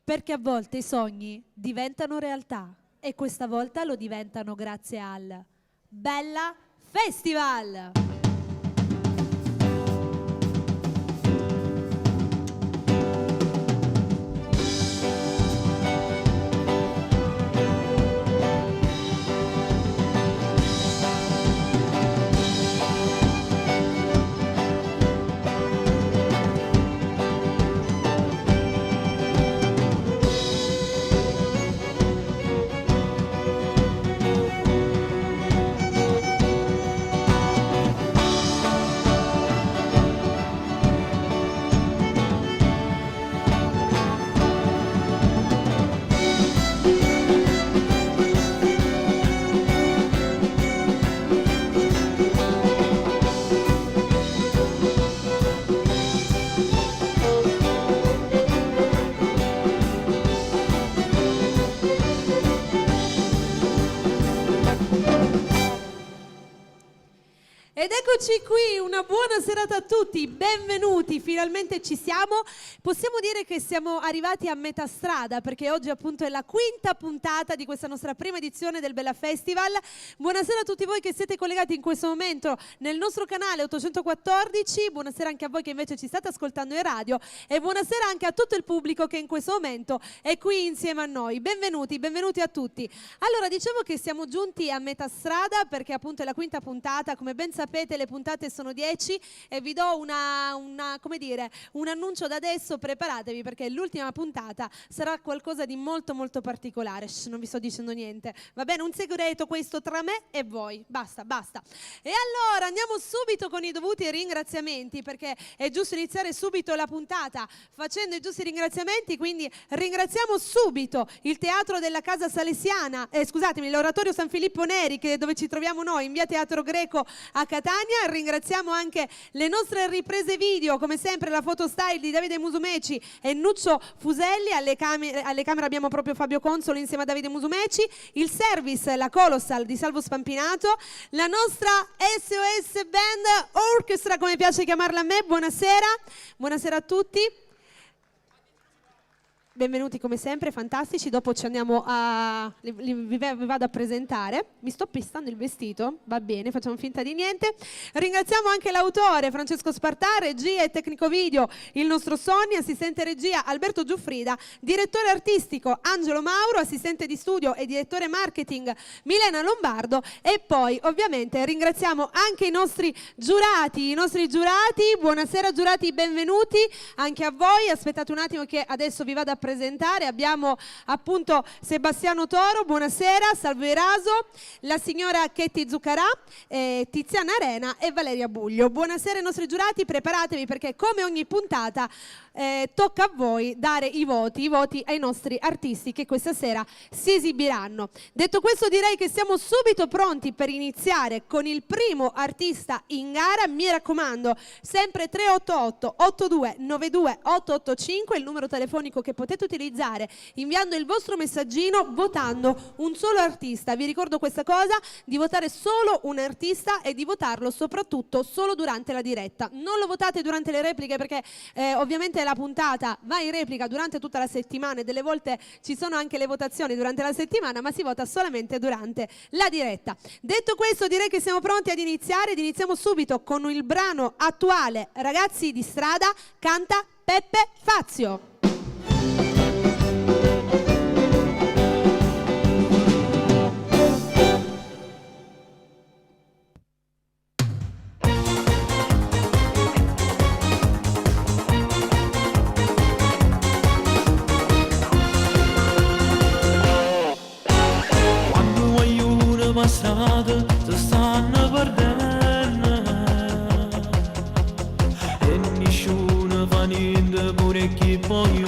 perché a volte i sogni diventano realtà e questa volta lo diventano grazie al Bella Festival! Ed eccoci qui, una buona serata a tutti, benvenuti, finalmente ci siamo. Possiamo dire che siamo arrivati a metà strada perché oggi appunto è la quinta puntata di questa nostra prima edizione del Bella Festival. Buonasera a tutti voi che siete collegati in questo momento nel nostro canale 814, buonasera anche a voi che invece ci state ascoltando in radio e buonasera anche a tutto il pubblico che in questo momento è qui insieme a noi. Benvenuti, benvenuti a tutti. Allora, dicevo che siamo giunti a metà strada perché appunto è la quinta puntata, come ben sapete le puntate sono 10 e vi do come dire, un annuncio da adesso, preparatevi perché l'ultima puntata sarà qualcosa di molto molto particolare. Non vi sto dicendo niente, va bene? Un segreto questo tra me e voi, basta, basta. E allora andiamo subito con i dovuti ringraziamenti perché è giusto iniziare subito la puntata facendo i giusti ringraziamenti, quindi ringraziamo subito il Teatro della Casa Salesiana, scusatemi, l'Oratorio San Filippo Neri, che è dove ci troviamo noi, in via Teatro Greco a Catania. Ringraziamo anche le nostre riprese video, come sempre la Photostyle di Davide Musumeci e Nuccio Fuselli, alle camere abbiamo proprio Fabio Consolo insieme a Davide Musumeci, il service, la Colossal di Salvo Spampinato, la nostra SOS Band Orchestra, come piace chiamarla a me. Buonasera, buonasera a tutti. Benvenuti come sempre, fantastici. Dopo ci andiamo vi vado a presentare. Mi sto pestando il vestito, va bene, facciamo finta di niente. Ringraziamo anche l'autore Francesco Spartà, regia e tecnico video il nostro Sonny, assistente regia Alberto Giuffrida, direttore artistico Angelo Mauro, assistente di studio e direttore marketing Milena Lombardo e poi ovviamente ringraziamo anche i nostri giurati. Buonasera giurati, benvenuti anche a voi. Aspettate un attimo che adesso vi vado a presentare. Abbiamo appunto Sebastiano Toro, buonasera, Salvo Eraso, la signora Chetti Zuccarà, Tiziana Arena e Valeria Buglio. Buonasera ai nostri giurati, preparatevi perché come ogni puntata tocca a voi dare i voti ai nostri artisti che questa sera si esibiranno. Detto questo direi che siamo subito pronti per iniziare con il primo artista in gara. Mi raccomando, sempre 388 8292 885 il numero telefonico che potete utilizzare inviando il vostro messaggino votando un solo artista. Vi ricordo questa cosa, di votare solo un artista e di votarlo soprattutto solo durante la diretta. Non lo votate durante le repliche perché ovviamente la puntata va in replica durante tutta la settimana e delle volte ci sono anche le votazioni durante la settimana, ma si vota solamente durante la diretta. Detto questo direi che siamo pronti ad iniziare ed iniziamo subito con il brano attuale Ragazzi di strada, canta Peppe Fazio. Strada si stanno perdendo e nessuno fa niente pure chi poi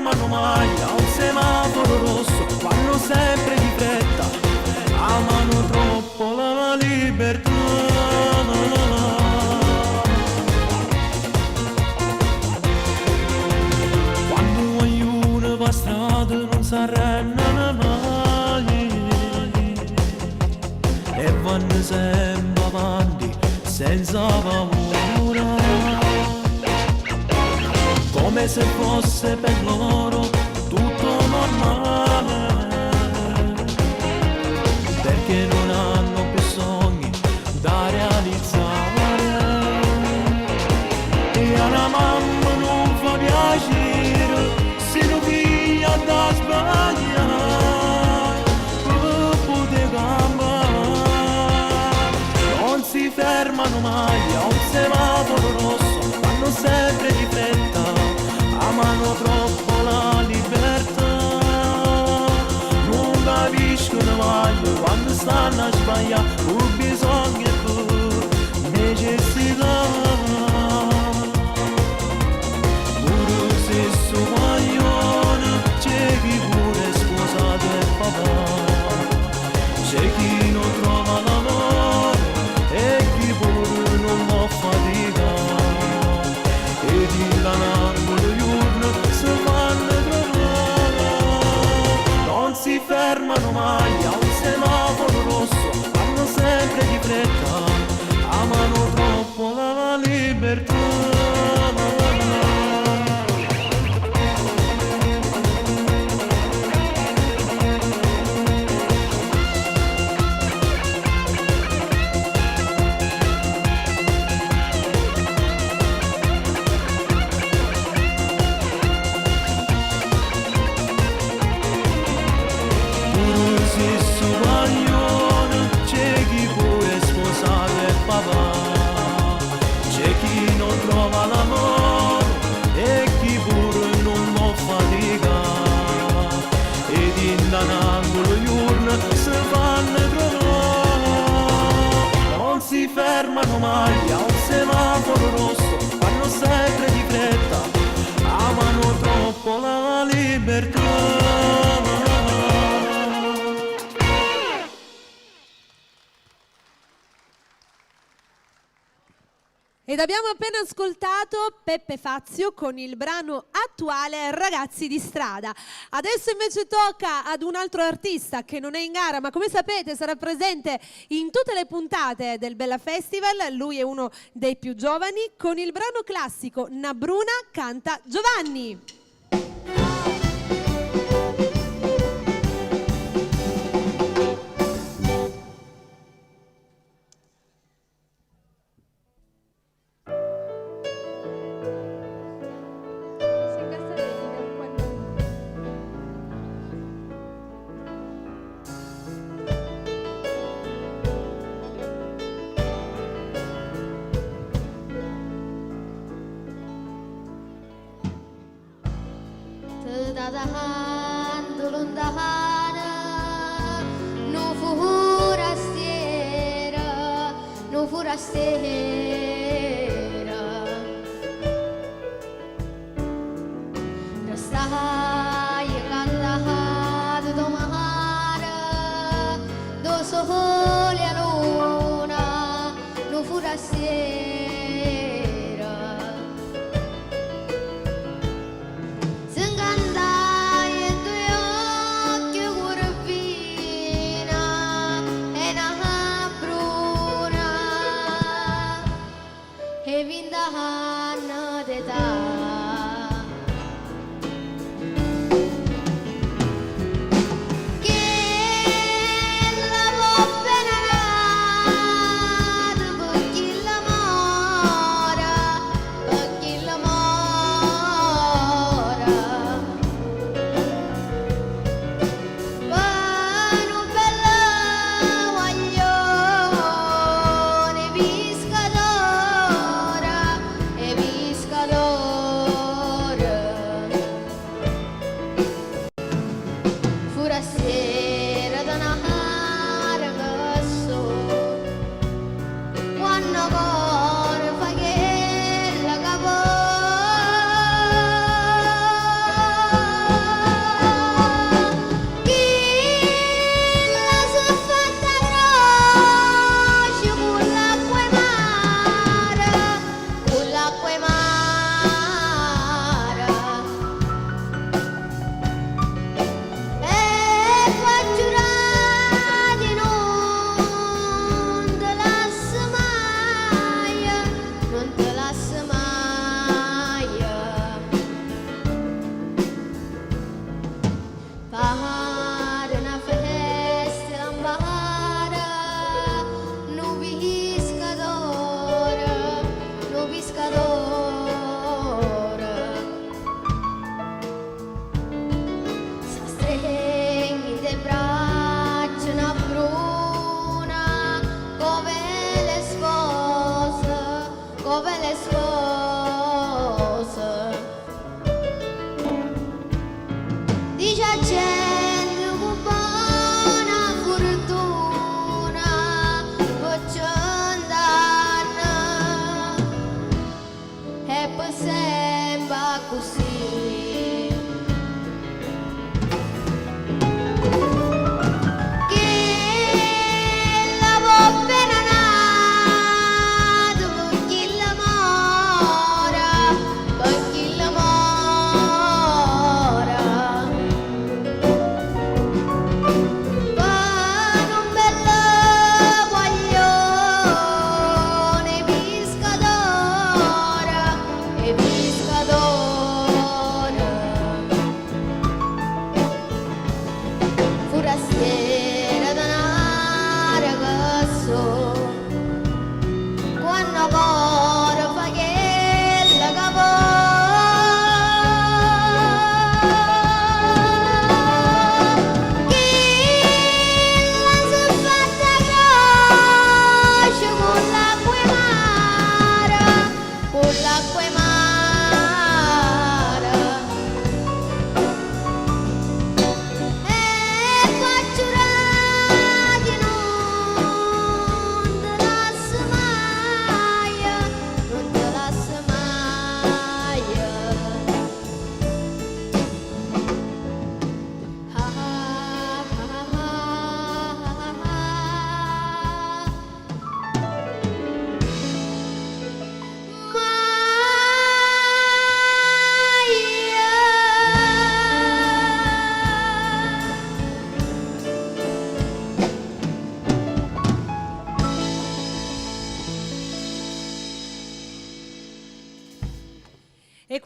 fermano mai a un semaforo rosso, vanno sempre di fretta, amano troppo la libertà. Quando ognuno va strada non si arrendano mai e vanno sempre avanti senza paura, come se fosse per loro tutto normale, perché non hanno più sogni da realizzare e alla mamma non fa piacere se lo figlia da sbagliare per poter cambiare. Non si fermano mai a un semaforo rosso, vanno sempre di fretta, amano troppo la libertà, non capiscono mai quando stanno a sbagliare, un bisogno e pure necessità. Pure se su maglione c'è chi pure è sposato e papà, c'è chi non trova lavoro e chi pure non può faticare, ed in l'angolo si fanno trovare. Non si fermano mai a un semaforo rosso, vanno sempre di fretta, amano troppo la libertà. Fermano mai a un semaforo rosso, vanno sempre di fretta, amano troppo la libertà. Ed abbiamo appena ascoltato Peppe Fazio con il brano attuale Ragazzi di strada. Adesso invece tocca ad un altro artista che non è in gara, ma come sapete sarà presente in tutte le puntate del Bella Festival. Lui è uno dei più giovani. Con il brano classico Nabruna canta Giovanni. Dadahan tulun dahana no furastiera rastaha yakandaha do mahara do sohole aluna no furastiera. Che la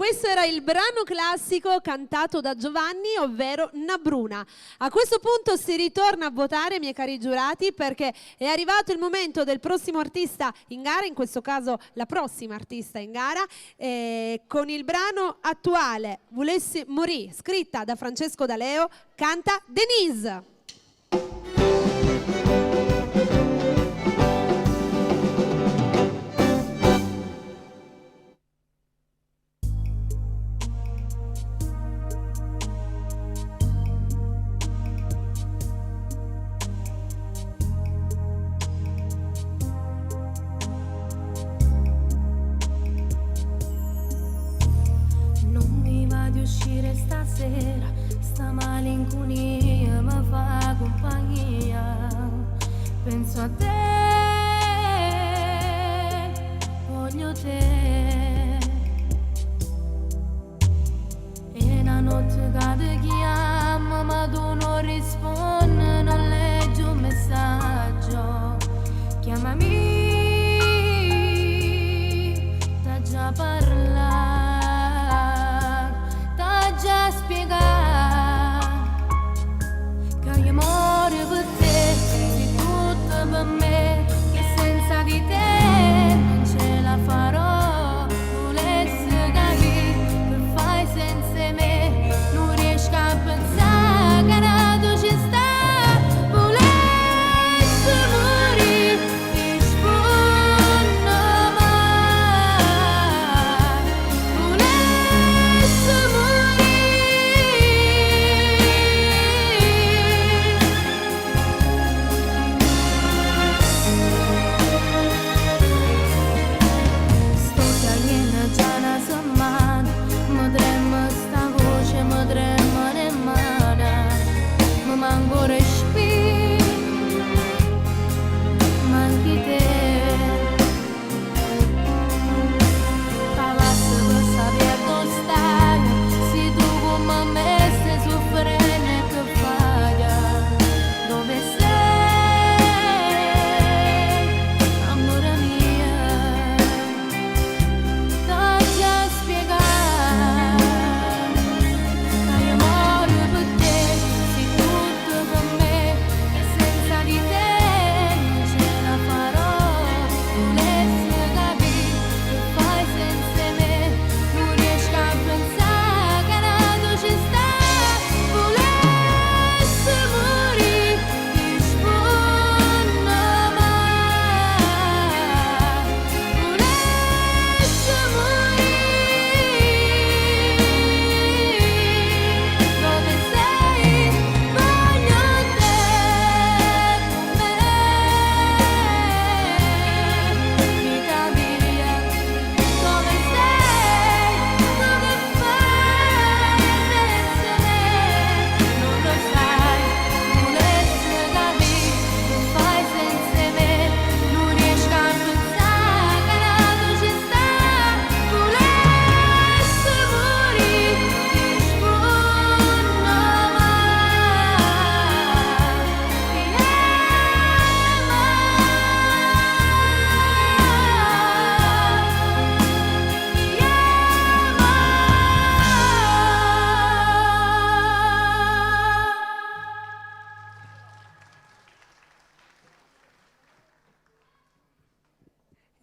questo era il brano classico cantato da Giovanni, ovvero Nabruna. A questo punto si ritorna a votare, miei cari giurati, perché è arrivato il momento del prossimo artista in gara, in questo caso la prossima artista in gara, con il brano attuale Volessi morì, scritta da Francesco D'Aleo, canta Denise. Uscire stasera, sta malinconia mi fa compagnia, penso a te, voglio te, e una notte che ti chiamo ma tu non rispondi, non leggi un messaggio, chiamami, t'ha già parlato, già spiegare che io muoio per te, sei tutto per me, che senza di te non ce la farò. Volessi capire che fai senza me, non riesco a pensare che nato ci sta. Volessi morire, ti rispondo mai. Volessi morire.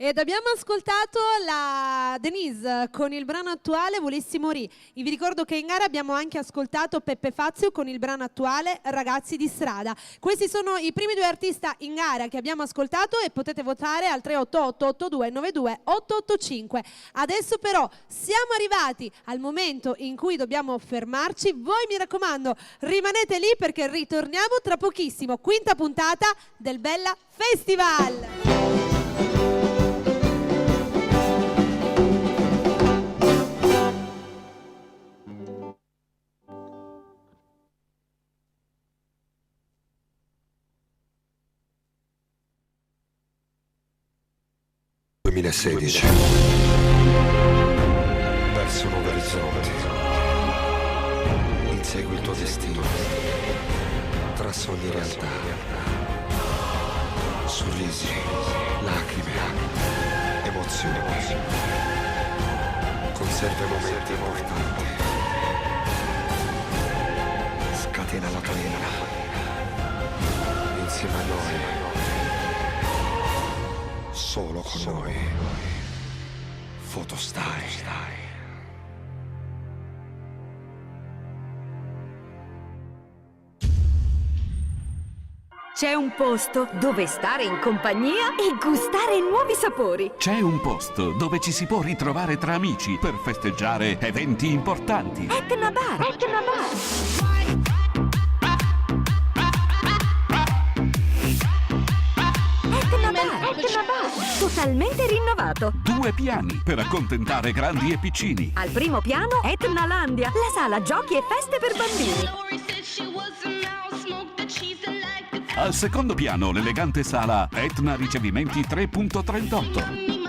Ed abbiamo ascoltato la Denise con il brano attuale Volessi morì. Vi ricordo che in gara abbiamo anche ascoltato Peppe Fazio con il brano attuale Ragazzi di strada. Questi sono i primi due artista in gara che abbiamo ascoltato e potete votare al 388-8292-885. Adesso però siamo arrivati al momento in cui dobbiamo fermarci. Voi, mi raccomando, rimanete lì perché ritorniamo tra pochissimo. Quinta puntata del Bella Festival. Verso nuovi orizzonti, insegui il tuo destino, tra sogni e realtà, sorrisi, lacrime, emozioni, conserva i momenti importanti. Scatena la catena. Insieme a noi. Solo con noi. Fotostai. C'è un posto dove stare in compagnia e gustare nuovi sapori. C'è un posto dove ci si può ritrovare tra amici per festeggiare eventi importanti. Etna Bar. Etna Bar. Etna Bar. Etna Bar. Totalmente rinnovato. 2 piani per accontentare grandi e piccini. Al primo piano Etnalandia, la sala giochi e feste per bambini. Al secondo piano l'elegante sala Etna Ricevimenti 3.38.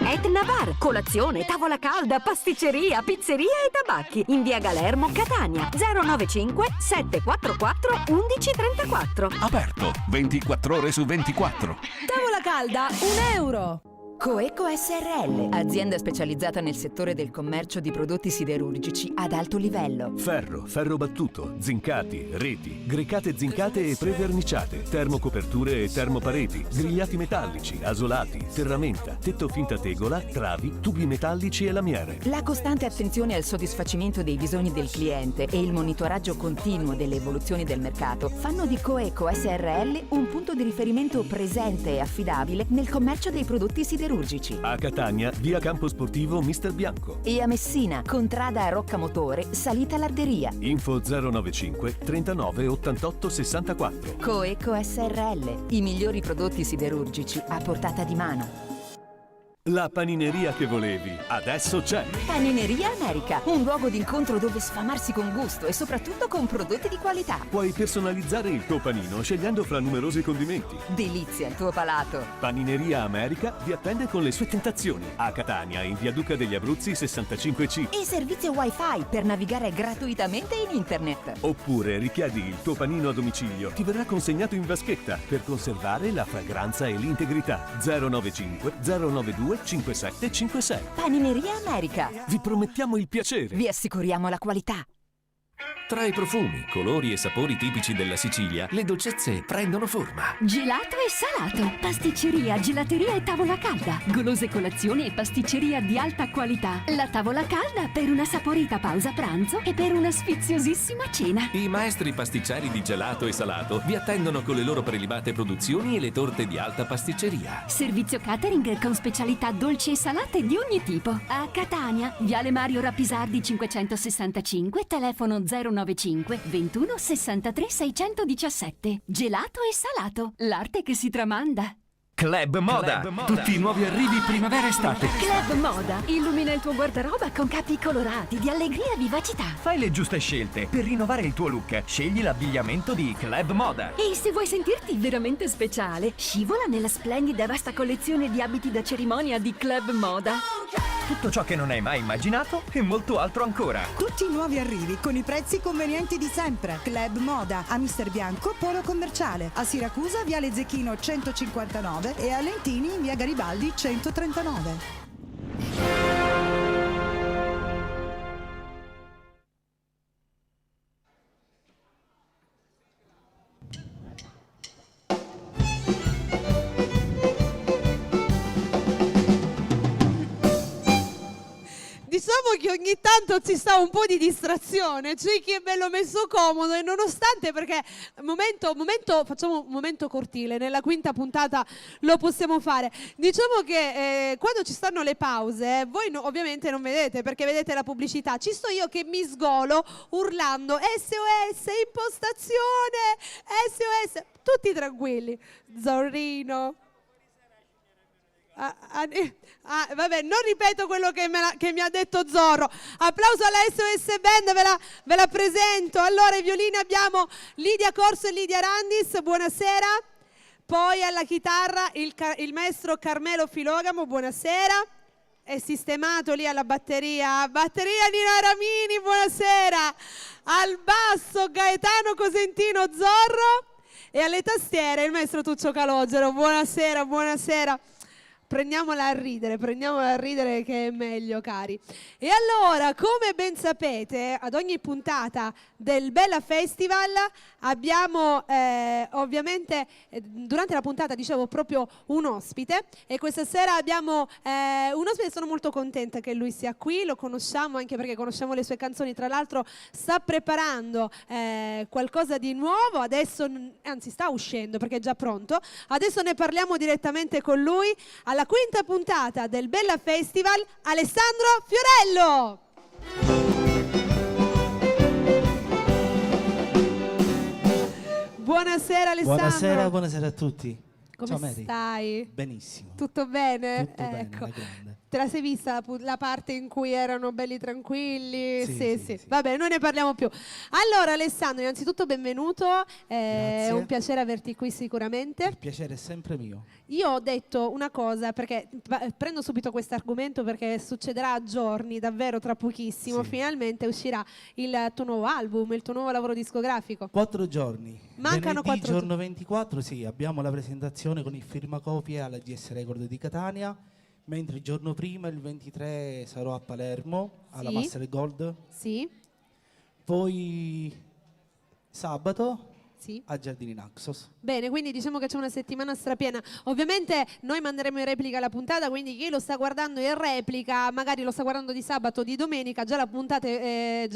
Etna Bar, colazione, tavola calda, pasticceria, pizzeria e tabacchi. In via Galermo, Catania. 095 744 1134. Aperto 24 ore su 24. Tavola calda, €1. Coeco SRL, azienda specializzata nel settore del commercio di prodotti siderurgici ad alto livello. Ferro, ferro battuto, zincati, reti, grecate zincate e preverniciate, termocoperture e termopareti, grigliati metallici, asolati, ferramenta, tetto finta tegola, travi, tubi metallici e lamiere. La costante attenzione al soddisfacimento dei bisogni del cliente e il monitoraggio continuo delle evoluzioni del mercato fanno di Coeco SRL un punto di riferimento presente e affidabile nel commercio dei prodotti siderurgici. A Catania, via Campo Sportivo Mister Bianco. E a Messina, contrada a Roccamotore, salita Larderia. Info 095 39 88 64. Coeco SRL, i migliori prodotti siderurgici a portata di mano. La panineria che volevi, adesso c'è. Panineria America, un luogo d'incontro dove sfamarsi con gusto e soprattutto con prodotti di qualità. Puoi personalizzare il tuo panino scegliendo fra numerosi condimenti. Delizia il tuo palato. Panineria America vi attende con le sue tentazioni. A Catania, in via Duca degli Abruzzi 65C. E servizio wifi per navigare gratuitamente in internet. Oppure richiedi il tuo panino a domicilio. Ti verrà consegnato in vaschetta per conservare la fragranza e l'integrità. 095 092 5756. Panineria America. Vi promettiamo il piacere. Vi assicuriamo la qualità. Tra i profumi, colori e sapori tipici della Sicilia, le dolcezze prendono forma. Gelato e salato, pasticceria, gelateria e tavola calda, golose colazioni e pasticceria di alta qualità. La tavola calda per una saporita pausa pranzo e per una sfiziosissima cena. I maestri pasticceri di gelato e salato vi attendono con le loro prelibate produzioni e le torte di alta pasticceria. Servizio catering con specialità dolci e salate di ogni tipo. A Catania, Viale Mario Rapisardi 565, telefono 095 21 63 617. Gelato e salato, l'arte che si tramanda. Club Moda. Tutti i nuovi arrivi primavera-estate. Club Moda illumina il tuo guardaroba con capi colorati di allegria e vivacità. Fai le giuste scelte per rinnovare il tuo look. Scegli l'abbigliamento di Club Moda. E se vuoi sentirti veramente speciale, scivola nella splendida e vasta collezione di abiti da cerimonia di Club Moda. Tutto ciò che non hai mai immaginato e molto altro ancora. Tutti i nuovi arrivi con i prezzi convenienti di sempre. Club Moda a Mister Bianco, Polo Commerciale. A Siracusa, Viale Zecchino 159 e a Lentini, via Garibaldi 139. Diciamo che ogni tanto ci sta un po' di distrazione, c'è chi è bello messo comodo e nonostante, perché facciamo un momento cortile, nella quinta puntata lo possiamo fare. Diciamo che quando ci stanno le pause, voi ovviamente non vedete perché vedete la pubblicità, ci sto io che mi sgolo urlando SOS, impostazione, SOS, tutti tranquilli, Zorrino. Vabbè, non ripeto quello che mi ha detto Zorro. Applauso alla SOS Band, ve la presento. Allora, ai violini abbiamo Lidia Corso e Lidia Randis, buonasera. Poi alla chitarra il maestro Carmelo Filogamo, buonasera. È sistemato lì alla batteria Nino Ramini, buonasera. Al basso Gaetano Cosentino Zorro e alle tastiere il maestro Tuccio Calogero, buonasera. prendiamola a ridere che è meglio, cari. E allora, come ben sapete, ad ogni puntata del Bella Festival abbiamo ovviamente durante la puntata, dicevo, proprio un ospite, e questa sera abbiamo un ospite. Sono molto contenta che lui sia qui, lo conosciamo anche perché conosciamo le sue canzoni. Tra l'altro sta preparando qualcosa di nuovo adesso, anzi sta uscendo perché è già pronto. Adesso ne parliamo direttamente con lui. Alla quinta puntata del Bella Festival, Alessandro Fiorello. Buonasera Alessandro. Buonasera a tutti. Come stai? Benissimo. Tutto bene? Tutto bene, Ecco. alla grande. Te la sei vista la parte in cui erano belli tranquilli? Sì. Vabbè, noi ne parliamo più. Allora Alessandro, innanzitutto benvenuto, è un piacere averti qui sicuramente. Il piacere è sempre mio. Io ho detto una cosa, perché prendo subito questo argomento perché succederà a giorni, davvero tra pochissimo, finalmente uscirà il tuo nuovo album, il tuo nuovo lavoro discografico. 4 giorni. Mancano 4 giorni. Giorno 24, sì, abbiamo la presentazione con il firmacopie alla GS Record di Catania, mentre il giorno prima, il 23, sarò a Palermo, alla Master Gold. Sì. Poi sabato Sì. a Giardini Naxos. Bene, quindi diciamo che c'è una settimana strapiena. Ovviamente noi manderemo in replica la puntata, quindi chi lo sta guardando in replica, magari lo sta guardando di sabato o di domenica, già la puntata è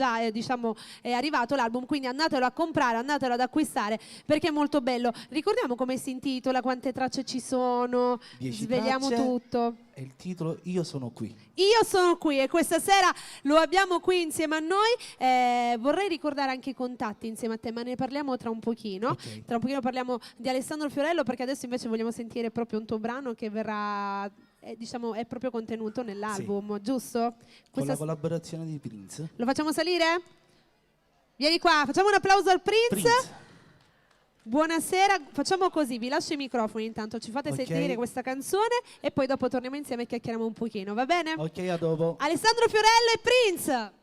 arrivato l'album, quindi andatelo a comprare, andatelo ad acquistare perché è molto bello. Ricordiamo come si intitola, quante tracce ci sono, 10 sveliamo tracce. tutto. E il titolo Io sono qui. Io sono qui e questa sera lo abbiamo qui insieme a noi. Vorrei ricordare anche i contatti insieme a te, ma ne parliamo tra un pochino. Ok. Tra un pochino parliamo di Alessandro Fiorello, perché adesso invece vogliamo sentire proprio un tuo brano che verrà, è proprio contenuto nell'album, giusto? Con la collaborazione di Prince. Lo facciamo salire? Vieni qua, facciamo un applauso al Prince. Buonasera, facciamo così, vi lascio i microfoni intanto, ci fate sentire questa canzone e poi dopo torniamo insieme e chiacchieriamo un pochino, va bene? Ok, a dopo. Alessandro Fiorello e Prince.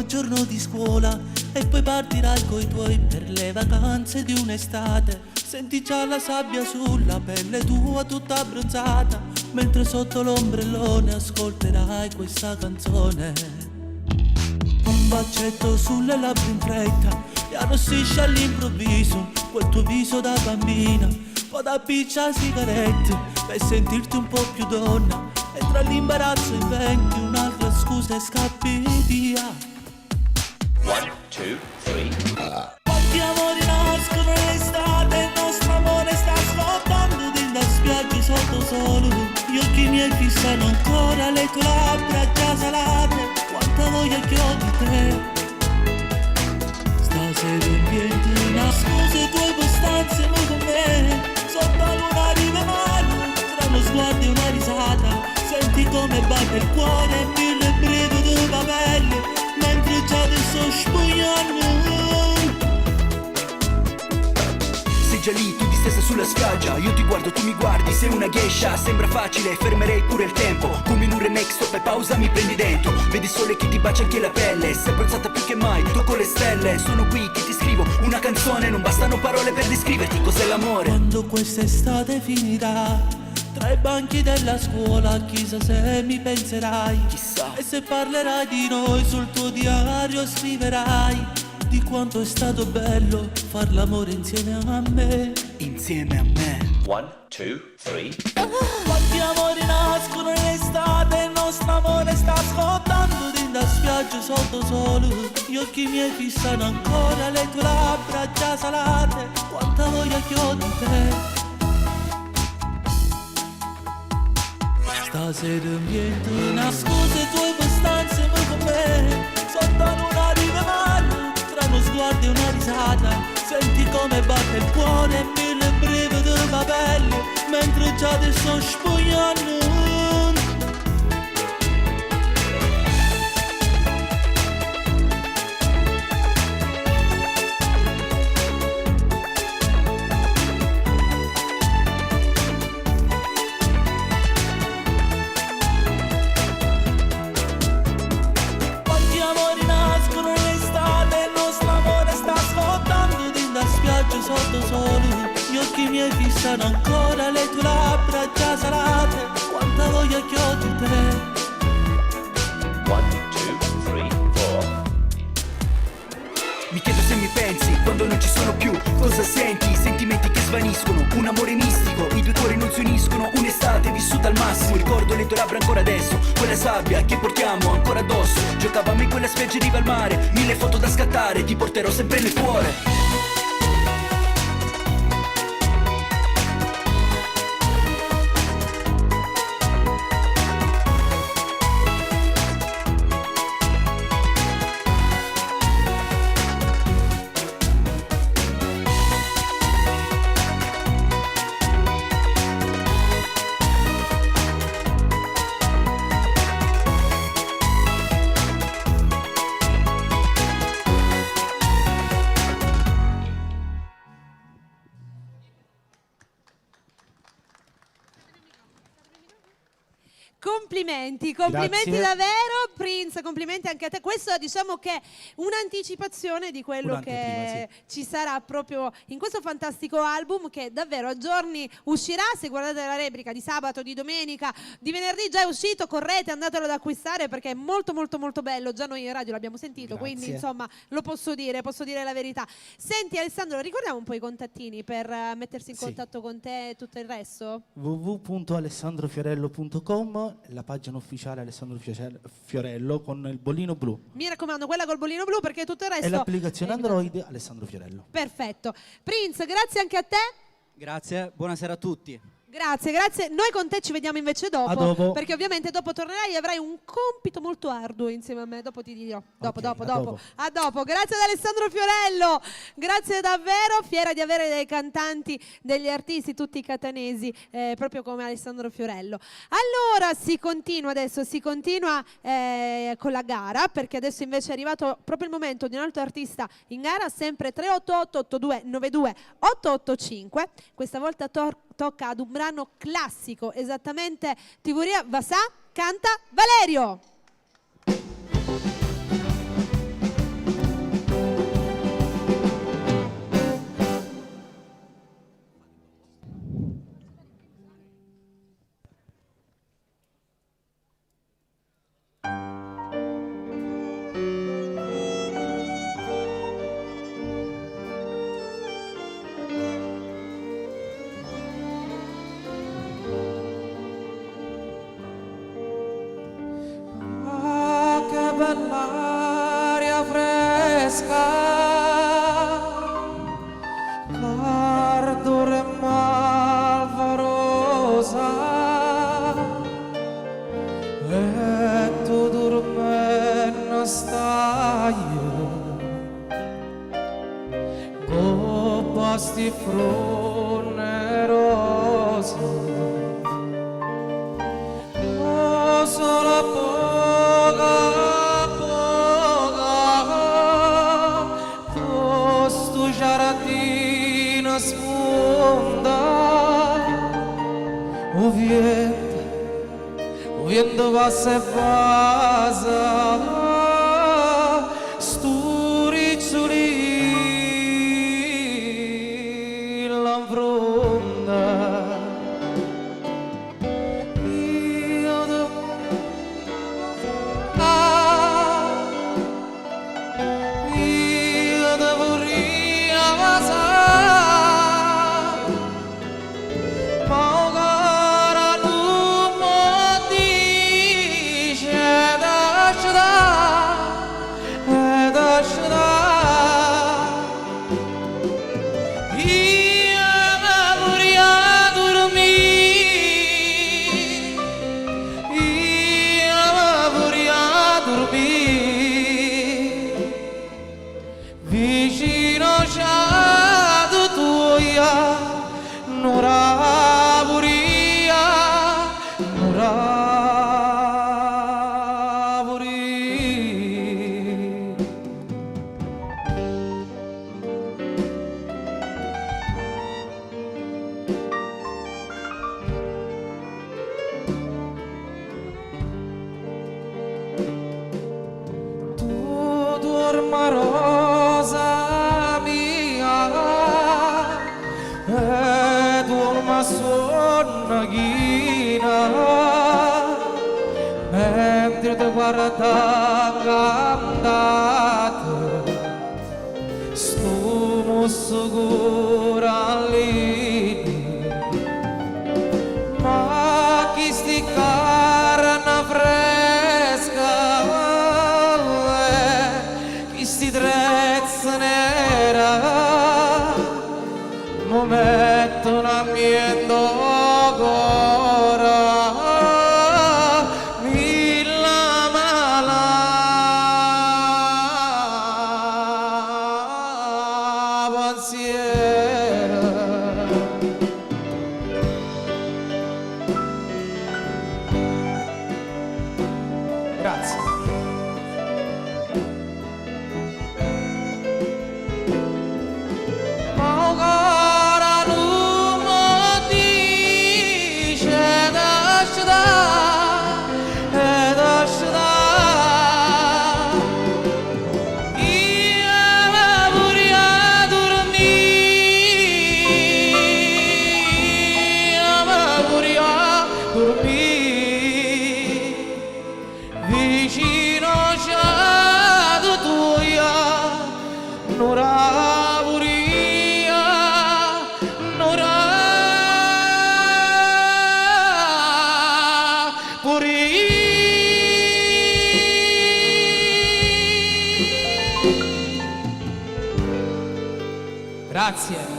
Giorno di scuola e poi partirai coi tuoi per le vacanze di un'estate. Senti già la sabbia sulla pelle tua tutta abbronzata, mentre sotto l'ombrellone ascolterai questa canzone. Un bacetto sulle labbra in fretta e arrossisce all'improvviso quel tuo viso da bambina. Poi da piccia sigarette per sentirti un po' più donna, e tra l'imbarazzo inventi un'altra scusa e scappi via. 1, 2, 3. Quanti amori nascono nell'estate, il nostro amore sta sfottando della spiaggia sotto sole. Gli occhi miei fissano ancora le tue labbra già salate, quanta voglia che ho di te. Stasera in piedi nascosto i tuoi postanze voi con me, sotto la luna di mare, tra uno sguardo e una risata. Senti come batte il cuore e mille brividi da pelle, mentre già adesso spugnano. Sei già lì, tu distesa sulla spiaggia, io ti guardo, tu mi guardi, sei una geisha. Sembra facile, fermerei pure il tempo, come in un remake, stop e pausa mi prendi dentro. Vedi il sole che ti bacia anche la pelle, sei abbronzata più che mai, tocco le stelle. Sono qui che ti scrivo una canzone, non bastano parole per descriverti cos'è l'amore. Quando quest'estate finirà, tra i banchi della scuola chissà se mi penserai, chissà. E se parlerai di noi sul tuo diario scriverai di quanto è stato bello far l'amore insieme a me. Insieme a me. 1, 2, 3. Quanti amori nascono nell'estate, il nostro amore sta scottando della spiaggia sotto sole. Gli occhi miei fissano ancora le tue labbra già salate, quanta voglia che ho di te. Stasera niente nascosto i tuoi postanze voi con me, sotto la luna di mare, tra uno sguardo e una risata. Senti come batte il cuore e mille brividi di capelli mentre già ti sto spogliando. Quanti amori nascono l'estate, il nostro amore sta sfondando dentro spiaggia sotto sole. Gli occhi miei fissano ancora le tue labbra già salate. Quanta voglia che ho di te. 1, 2, 3, 4. Mi chiedo se mi pensi quando non ci sono più. Cosa senti? Sentimenti che svaniscono. Un amore mistico, i due cuori non si uniscono. Un'estate vissuta al massimo. Ricordo le tue labbra ancora adesso. Quella sabbia che portiamo ancora addosso. Giocavamo in quella spiaggia in riva al mare. Mille foto da scattare, ti porterò sempre nel cuore. Complimenti Grazie. davvero Prince, complimenti anche a te. Questo diciamo che è un'anticipazione di quello che ci sarà proprio in questo fantastico album che davvero a giorni uscirà. Se guardate la replica di sabato, di domenica, di venerdì già è uscito, correte, andatelo ad acquistare perché è molto molto molto bello. Già noi in radio l'abbiamo sentito, Grazie. quindi insomma lo posso dire la verità. Senti Alessandro, ricordiamo un po' i contattini per mettersi in contatto con te e tutto il resto? www.alessandrofiorello.com, la pagina ufficiale Alessandro Fiorello con il bollino blu. Mi raccomando, quella col bollino blu perché tutto il resto E l'applicazione Android Alessandro Fiorello. perfetto. Prince, grazie anche a te. Grazie, buonasera a tutti. Grazie. Noi con te ci vediamo invece dopo, A dopo. perché ovviamente dopo tornerai e avrai un compito molto arduo insieme a me. Dopo ti dirò. Dopo. A dopo. Grazie ad Alessandro Fiorello. Grazie davvero. Fiera di avere dei cantanti, degli artisti tutti catanesi, proprio come Alessandro Fiorello. Allora si continua con la gara, perché adesso invece è arrivato proprio il momento di un altro artista in gara, sempre 388 8292 885. Questa volta tocca ad un brano classico, esattamente Tivuria Vasà, canta Valerio. L'aria fresca, l'ardore malvorosa, e tu dormendo stai, con basti fronerosi, oh solo giardino sfonda, o vento passa e passa, stu riccioli l'anfronda. Io devo da mattina mentre ti guardavo cantato sto sicura lì ma chi sti carne fresca chi sti trezza nera mi mettono a miendo ancora milla mala pensiero. Grazie. Vicino c'è tuia, nora puria, nora puria. Grazie.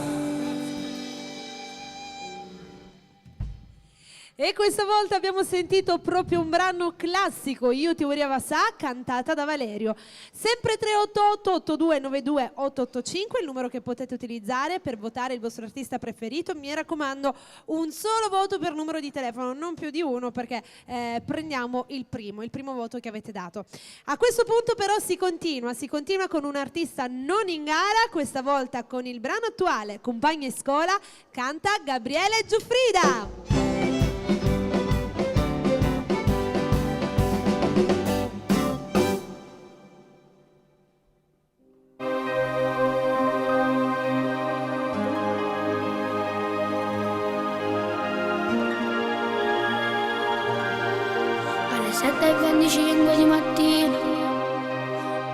E questa volta abbiamo sentito proprio un brano classico, Io ti volevo assà, cantata da Valerio. Sempre 388-8292-885, il numero che potete utilizzare per votare il vostro artista preferito. Mi raccomando, un solo voto per numero di telefono, non più di uno, perché prendiamo il primo voto che avete dato. A questo punto però si continua con un artista non in gara, questa volta con il brano attuale, Compagni e Scola, canta Gabriele Giuffrida. Alle 7:25 di mattina,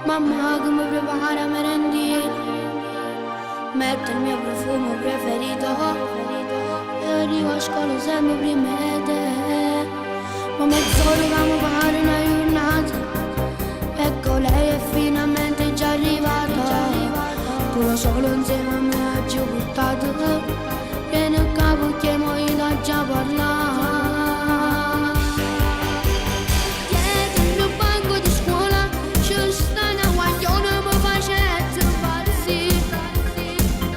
mamma che mi prepara merendina, mette il mio profumo preferito e arrivo a scuola sempre prima di te. Ma mezz'ora che mi pare una giornata, ecco lei è finalmente già arrivata, pure solo insieme a me ha già buttato, viene a capo che mo io l'ho già parlato.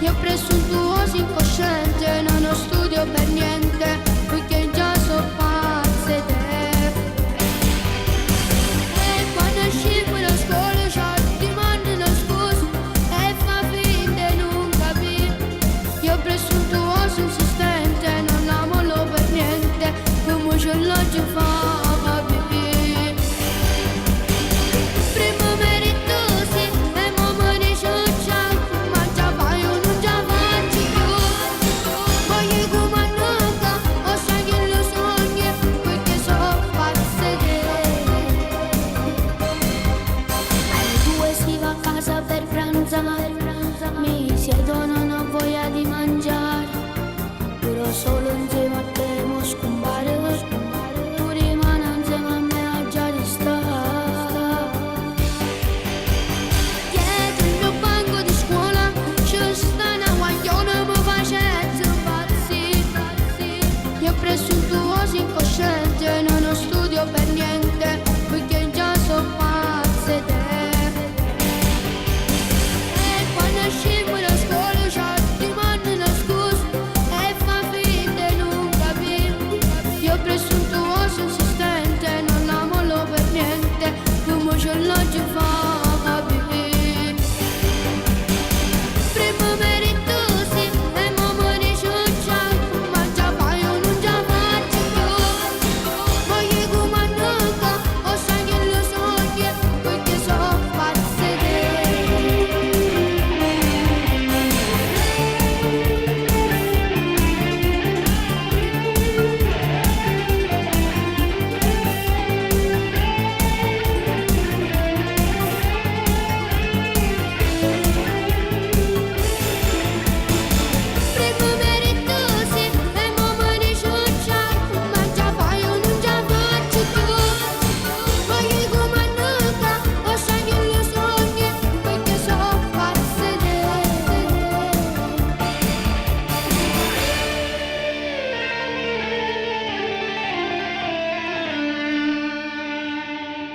Io ho preso un tuo incosciente, non ho studio per niente, perché già so pazze te. E quando esci da scuola ti mandano scusa e fa finta di non capire. Io ho preso un tuo insistente, non la mollo per niente, come ce l'ho già fatto. Mi siedo, non ho voglia di mangiare, però solo insieme a te mo scompare, tu rimani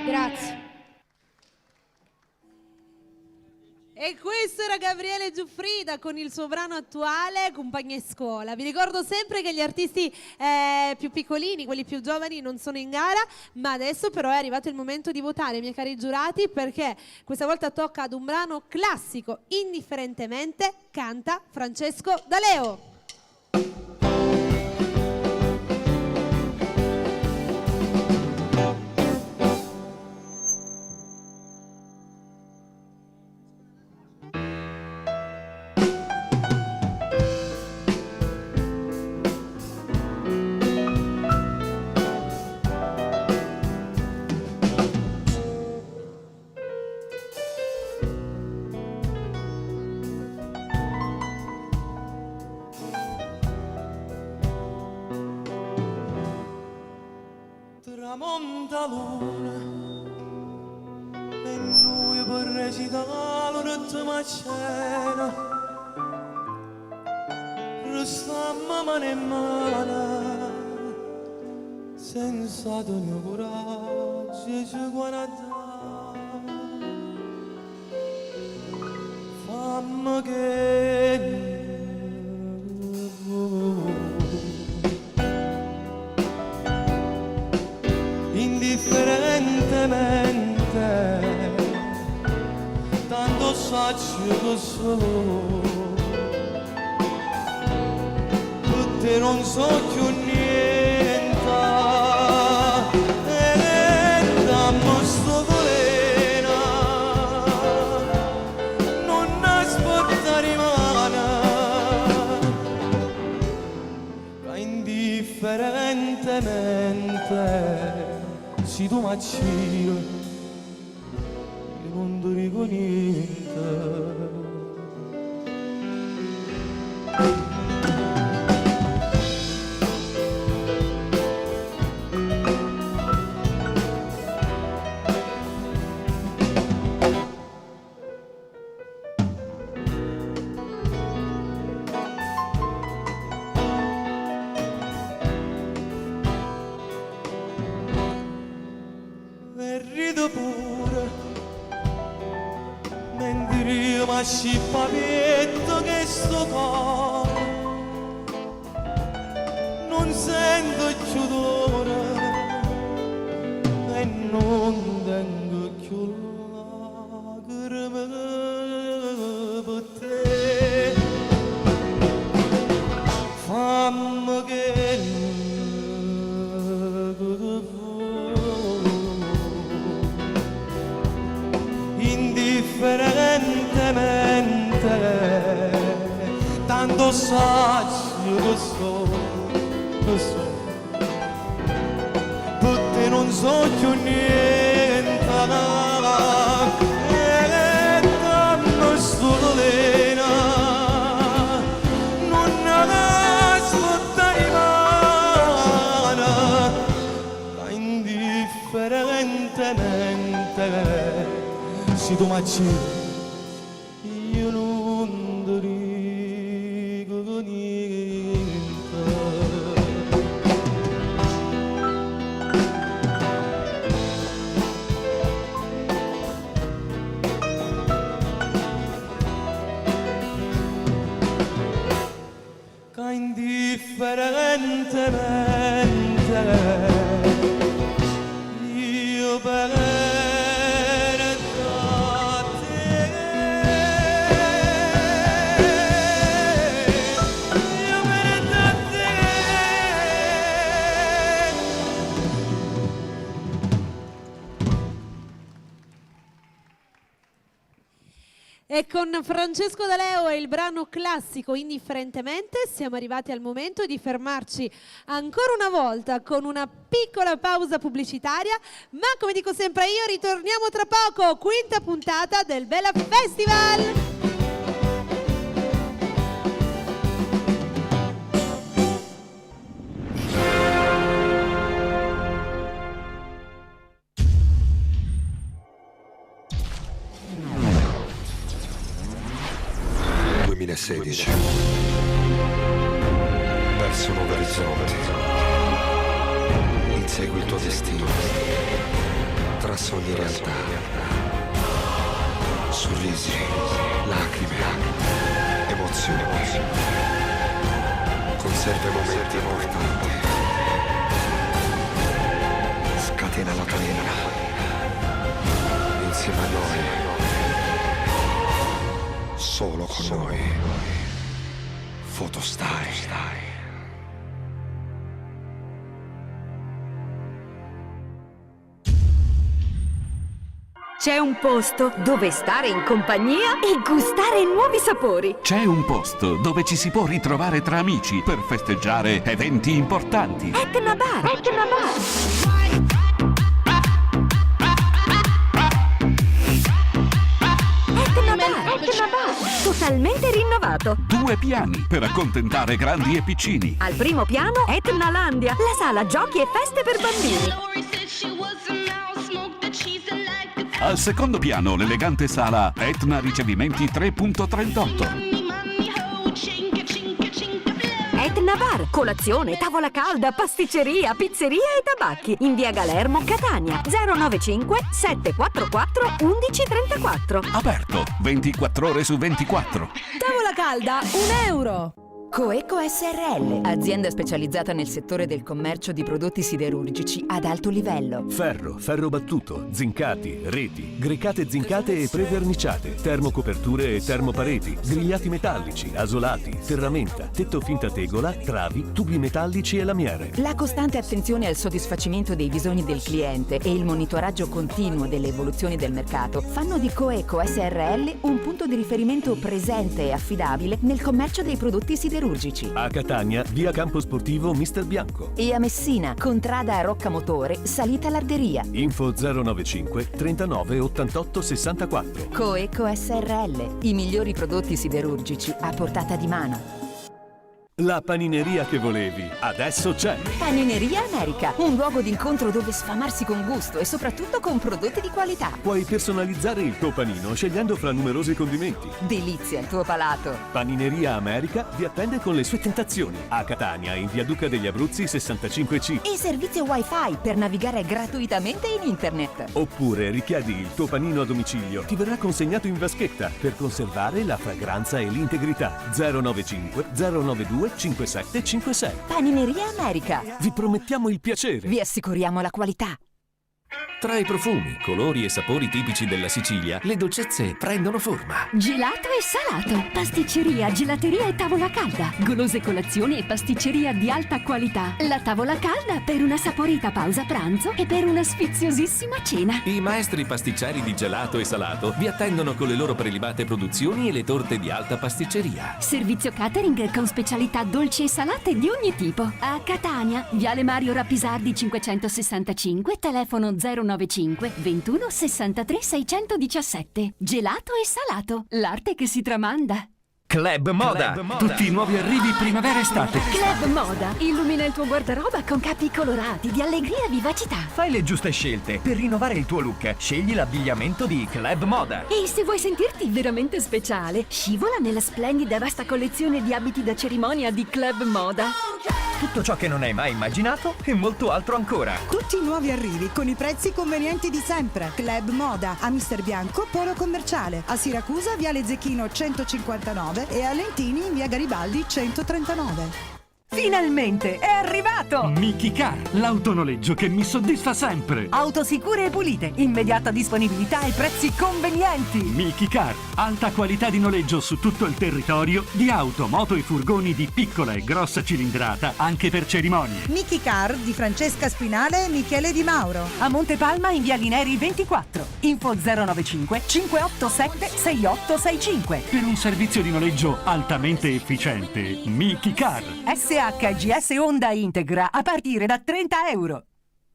Grazie. E questo era Gabriele Giuffrida con il suo brano attuale Compagnia e Scuola. Vi ricordo sempre che gli artisti più piccolini, quelli più giovani, non sono in gara, ma adesso però è arrivato il momento di votare, miei cari giurati, perché questa volta tocca ad un brano classico. Indifferentemente canta Francesco D'Aleo. Tramonta luna e noi per recitare un'ultima scena restammo mano in mano senza il mio coraggio ci guardare fammi che indifferentemente tanto saggio che sono per te non so più niente e dammi sto veleno non aspetta rimane che indifferentemente si tu macchino e non ti dico niente ci pavento che sto cuore non sento più dolore e non tengo più lacrime per te fammi che indifferentemente tanto saggio che so per te non so più niente e dammi sto veleno non aspetta rimane indifferentemente si tu macchino io non ti dico niente che indifferentemente io per E con Francesco D'Aleo e il brano classico Indifferentemente siamo arrivati al momento di fermarci ancora una volta con una piccola pausa pubblicitaria, ma come dico sempre io ritorniamo tra poco, quinta puntata del Bella Festival! Verso nuovi orizzonti. Insegui il tuo destino. Tra sogni realtà. Sorrisi, lacrime, emozioni. Conserva momenti importanti. Scatena la catena. Insieme a noi. Solo con noi. Fotostai. C'è un posto dove stare in compagnia e gustare nuovi sapori. C'è un posto dove ci si può ritrovare tra amici per festeggiare eventi importanti. Etna Bar. Etna Bar. Etna Bar. Etna Bar. Totalmente rinnovato. 2 piani per accontentare grandi e piccini. Al primo piano Etnalandia, la sala giochi e feste per bambini. Al secondo piano l'elegante sala Etna Ricevimenti 3.38. Etna Bar, colazione, tavola calda, pasticceria, pizzeria e tabacchi. In via Galermo, Catania. 095 744 1134. Aperto 24 ore su 24. Tavola calda, €1. Coeco SRL, azienda specializzata nel settore del commercio di prodotti siderurgici ad alto livello. Ferro, ferro battuto, zincati, reti, grecate zincate e preverniciate, termocoperture e termopareti, grigliati metallici, asolati, ferramenta, tetto finta tegola, travi, tubi metallici e lamiere. La costante attenzione al soddisfacimento dei bisogni del cliente e il monitoraggio continuo delle evoluzioni del mercato fanno di Coeco SRL un punto di riferimento presente e affidabile nel commercio dei prodotti siderurgici. A Catania, via Campo Sportivo Mister Bianco. E a Messina, contrada Roccamotore, salita Larderia. Info 095 39 88 64. Coeco SRL, i migliori prodotti siderurgici a portata di mano. La panineria che volevi, adesso c'è. Panineria America, un luogo d'incontro dove sfamarsi con gusto e soprattutto con prodotti di qualità. Puoi personalizzare il tuo panino scegliendo fra numerosi condimenti. Delizia il tuo palato. Panineria America vi attende con le sue tentazioni. A Catania, in via Duca degli Abruzzi 65C. E servizio Wi-Fi per navigare gratuitamente in internet. Oppure richiedi il tuo panino a domicilio. Ti verrà consegnato in vaschetta per conservare la fragranza e l'integrità. 095 092 5756. Panineria America. Vi promettiamo il piacere. Vi assicuriamo la qualità. Tra i profumi, colori e sapori tipici della Sicilia, le dolcezze prendono forma. Gelato e salato, pasticceria, gelateria e tavola calda, golose colazioni e pasticceria di alta qualità. La tavola calda per una saporita pausa pranzo e per una sfiziosissima cena. I maestri pasticceri di gelato e salato vi attendono con le loro prelibate produzioni e le torte di alta pasticceria. Servizio catering con specialità dolci e salate di ogni tipo. A Catania, viale Mario Rapisardi 565, telefono 095 21 63 617. Gelato e salato, l'arte che si tramanda. Club Moda. Tutti i nuovi arrivi primavera-estate. Club Moda illumina il tuo guardaroba con capi colorati di allegria e vivacità. Fai le giuste scelte per rinnovare il tuo look. Scegli l'abbigliamento di Club Moda. E se vuoi sentirti veramente speciale, scivola nella splendida e vasta collezione di abiti da cerimonia di Club Moda. Tutto ciò che non hai mai immaginato e molto altro ancora. Tutti i nuovi arrivi con i prezzi convenienti di sempre. Club Moda a Mister Bianco, Polo Commerciale. A Siracusa, viale Zecchino 159 e a Lentini in via Garibaldi 139. Finalmente è arrivato! Mickey Car, l'autonoleggio che mi soddisfa sempre. Auto sicure e pulite, immediata disponibilità e prezzi convenienti. Mickey Car, alta qualità di noleggio su tutto il territorio di auto, moto e furgoni di piccola e grossa cilindrata, anche per cerimonie. Mickey Car di Francesca Spinale e Michele Di Mauro. A Montepalma in via Lineri 24. Info 095 587 6865. Per un servizio di noleggio altamente efficiente, Mickey Car. SHGS Honda Integra a partire da €30.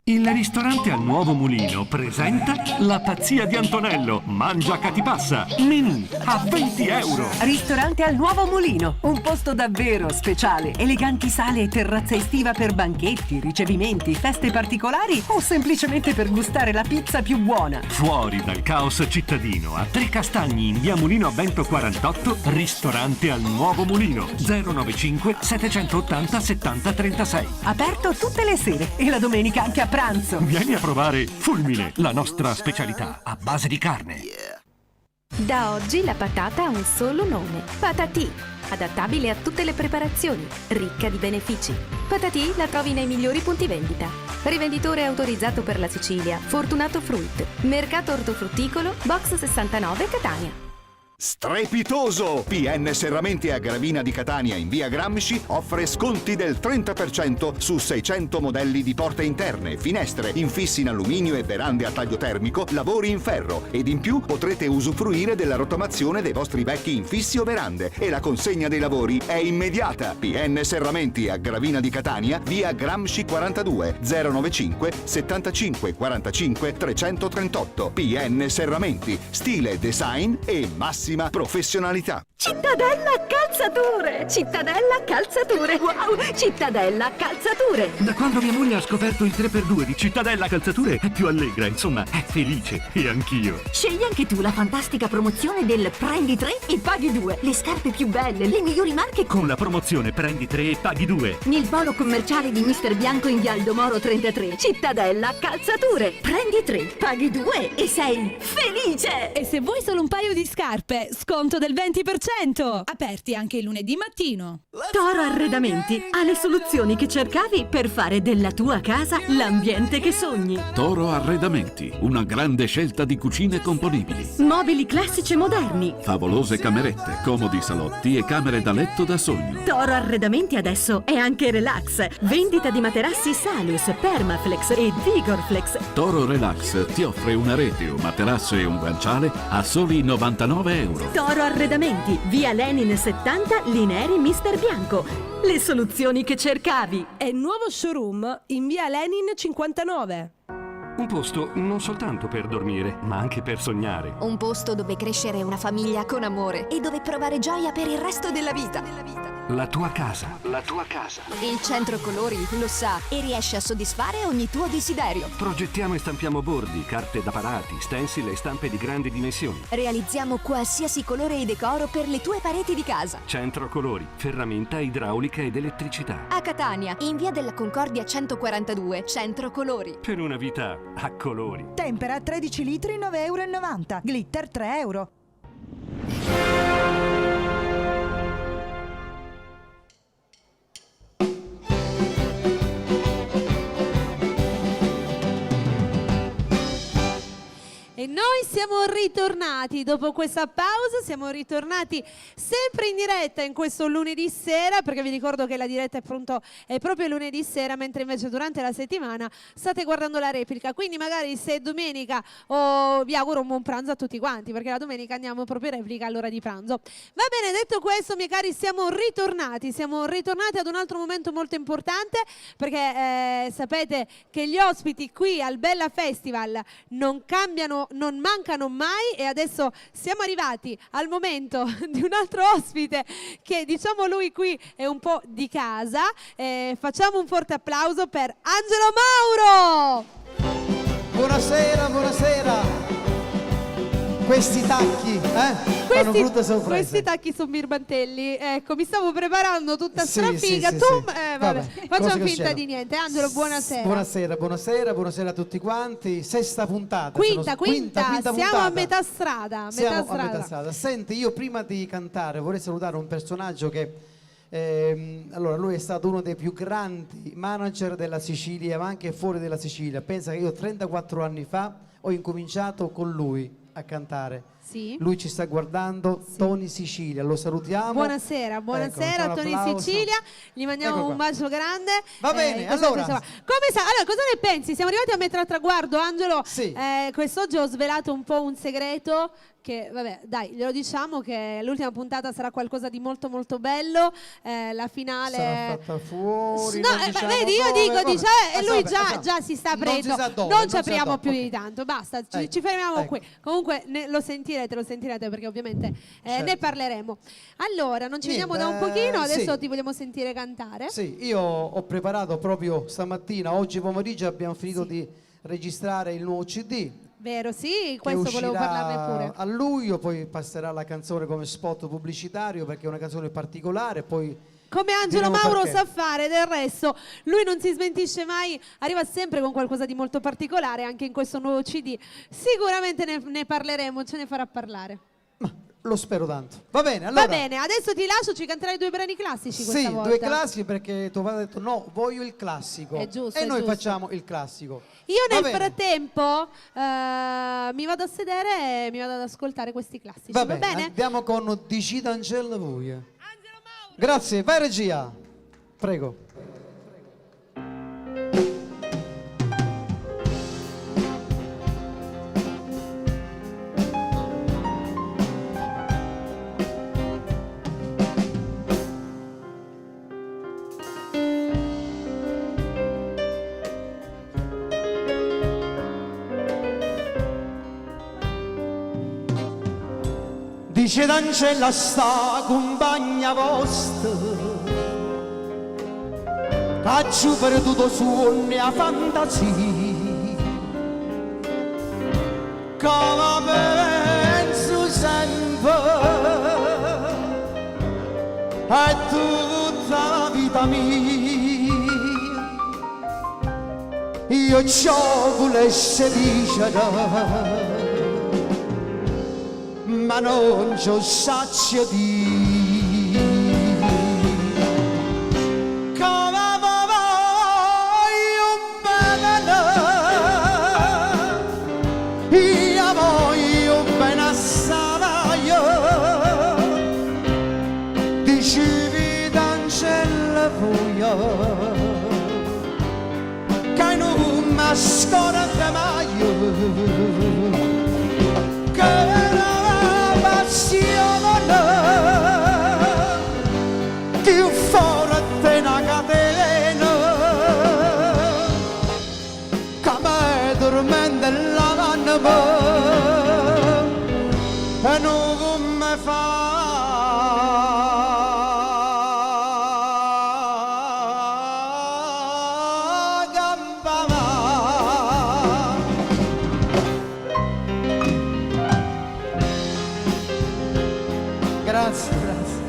Il ristorante al Nuovo Mulino presenta La pazzia di Antonello. Mangia catipassa. Menù a €20. Ristorante al Nuovo Mulino, un posto davvero speciale. Eleganti sale e terrazza estiva per banchetti, ricevimenti, feste particolari o semplicemente per gustare la pizza più buona. Fuori dal caos cittadino, a Tre Castagni in via Mulino a Bento 48, ristorante al Nuovo Mulino. 095 780 70 36. Aperto tutte le sere e la domenica anche a pranzo. Vieni a provare Fulmine, la nostra specialità a base di carne. Da oggi la patata ha un solo nome: Patatì. Adattabile a tutte le preparazioni, ricca di benefici. Patatì la trovi nei migliori punti vendita. Rivenditore autorizzato per la Sicilia, Fortunato Fruit. Mercato ortofrutticolo, box 69 Catania. Strepitoso! PN Serramenti a Gravina di Catania in via Gramsci offre sconti del 30% su 600 modelli di porte interne, finestre, infissi in alluminio e verande a taglio termico, lavori in ferro, ed in più potrete usufruire della rottamazione dei vostri vecchi infissi o verande e la consegna dei lavori è immediata. PN Serramenti a Gravina di Catania, via Gramsci 42 095 75 45 338. PN Serramenti, stile, design e massima professionalità. Cittadella Calzature! Cittadella Calzature! Wow! Cittadella Calzature! Da quando mia moglie ha scoperto il 3x2 di Cittadella Calzature è più allegra, insomma, è felice. E anch'io. Scegli anche tu la fantastica promozione del Prendi 3 e Paghi 2. Le scarpe più belle, le migliori marche Con la promozione Prendi 3 e Paghi 2. nel polo commerciale di Mister Bianco in via Aldomoro 33. Cittadella Calzature. Prendi 3, paghi 2 e sei felice! E se vuoi solo un paio di scarpe, sconto del 20%. Aperti anche il lunedì mattino. Toro Arredamenti ha le soluzioni che cercavi per fare della tua casa l'ambiente che sogni. Toro Arredamenti, una grande scelta di cucine componibili. Mobili classici e moderni. Favolose camerette, comodi salotti e camere da letto da sogno. Toro Arredamenti adesso è anche relax. Vendita di materassi Salus, Permaflex e Vigorflex. Toro Relax ti offre una rete, un materasso e un guanciale a soli 99 euro. Toro Arredamenti, via Lenin 70, Lineri Mister Bianco. Le soluzioni che cercavi. È il nuovo showroom in via Lenin 59. Un posto non soltanto per dormire, ma anche per sognare. Un posto dove crescere una famiglia con amore e dove provare gioia per il resto della vita. La tua casa. La tua casa. Il Centro Colori lo sa e riesce a soddisfare ogni tuo desiderio. Progettiamo e stampiamo bordi, carte da parati, stencil e stampe di grandi dimensioni. Realizziamo qualsiasi colore e decoro per le tue pareti di casa. Centro Colori, ferramenta, idraulica ed elettricità. A Catania, in via della Concordia 142, Centro Colori. Per una vita a colori. Tempera 13 litri 9,90 €. Glitter 3 euro. E noi siamo ritornati dopo questa pausa, siamo ritornati sempre in diretta in questo lunedì sera, perché vi ricordo che la diretta è proprio lunedì sera, mentre invece durante la settimana state guardando la replica, quindi magari se è domenica vi auguro un buon pranzo a tutti quanti, perché la domenica andiamo proprio in replica all'ora di pranzo. Va bene, detto questo, miei cari, siamo ritornati ad un altro momento molto importante, perché sapete che gli ospiti qui al Bella Festival non cambiano, non mancano mai, e adesso siamo arrivati al momento di un altro ospite che, diciamo, lui qui è un po' di casa. Facciamo un forte applauso per Angelo Mauro. Buonasera, buonasera. Questi tacchi, fanno brutta sorpresa. Questi tacchi sono birbantelli. Ecco, mi stavo preparando tutta strafiga. Sì, vabbè, facciamo finta succede? di niente. Angelo, buonasera. Buonasera a tutti quanti. Sesta puntata. Quinta. Siamo puntata. a metà strada. Siamo a metà strada. Senti, io prima di cantare vorrei salutare un personaggio che allora, lui è stato uno dei più grandi manager della Sicilia, ma anche fuori della Sicilia. Pensa che io 34 anni fa ho incominciato con lui a cantare. Sì. Lui ci sta guardando, sì. Tony Sicilia, lo salutiamo. Buonasera a Tony Sicilia, gli mandiamo un bacio grande. Va bene, allora. Allora, cosa ne pensi? Siamo arrivati a metà al traguardo, Angelo. Sì. Quest'oggi ho svelato un po' un segreto, che vabbè, dai, glielo diciamo che l'ultima puntata sarà qualcosa di molto molto bello. La finale sarà fatta fuori. No, vedi, io dico, e lui già si sta aprendo. Non ci apriamo più di tanto, basta, ci fermiamo qui. Comunque lo sentirete perché ovviamente ne parleremo. Allora, non ci vediamo da un pochino, adesso ti vogliamo sentire cantare. Sì, io ho preparato proprio stamattina, oggi pomeriggio abbiamo finito di registrare il nuovo CD. Vero, sì, questo volevo parlarne pure. A luglio, poi passerà la canzone come spot pubblicitario perché è una canzone particolare, poi come Angelo Diremo Mauro perché. sa fare. Del resto lui non si smentisce mai, arriva sempre con qualcosa di molto particolare. Anche in questo nuovo CD sicuramente ne parleremo, ce ne farà parlare. Lo spero tanto. Va bene, allora. Va bene, adesso ti lascio, ci canterai 2 brani classici questa Sì, volta. 2 classici perché tuo padre ha detto no, voglio il classico. È giusto, e è noi giusto. facciamo il classico. Io Va nel bene. frattempo mi vado a sedere e mi vado ad ascoltare questi classici. Va bene, andiamo con Decida Angelo voi. Grazie, vai regia. Prego. Dice d'Angela sta compagna vostra che ci perduto sogni a fantasia che la penso sempre è tutta la vita mia io ciò volessi dicere ma non ci saccio di come voglio bene io voglio bene assai dicevi d'Angelo voglio che non mi scorda mai che più forte una catena che mi dormente l'anima e non mi fa grazie, grazie.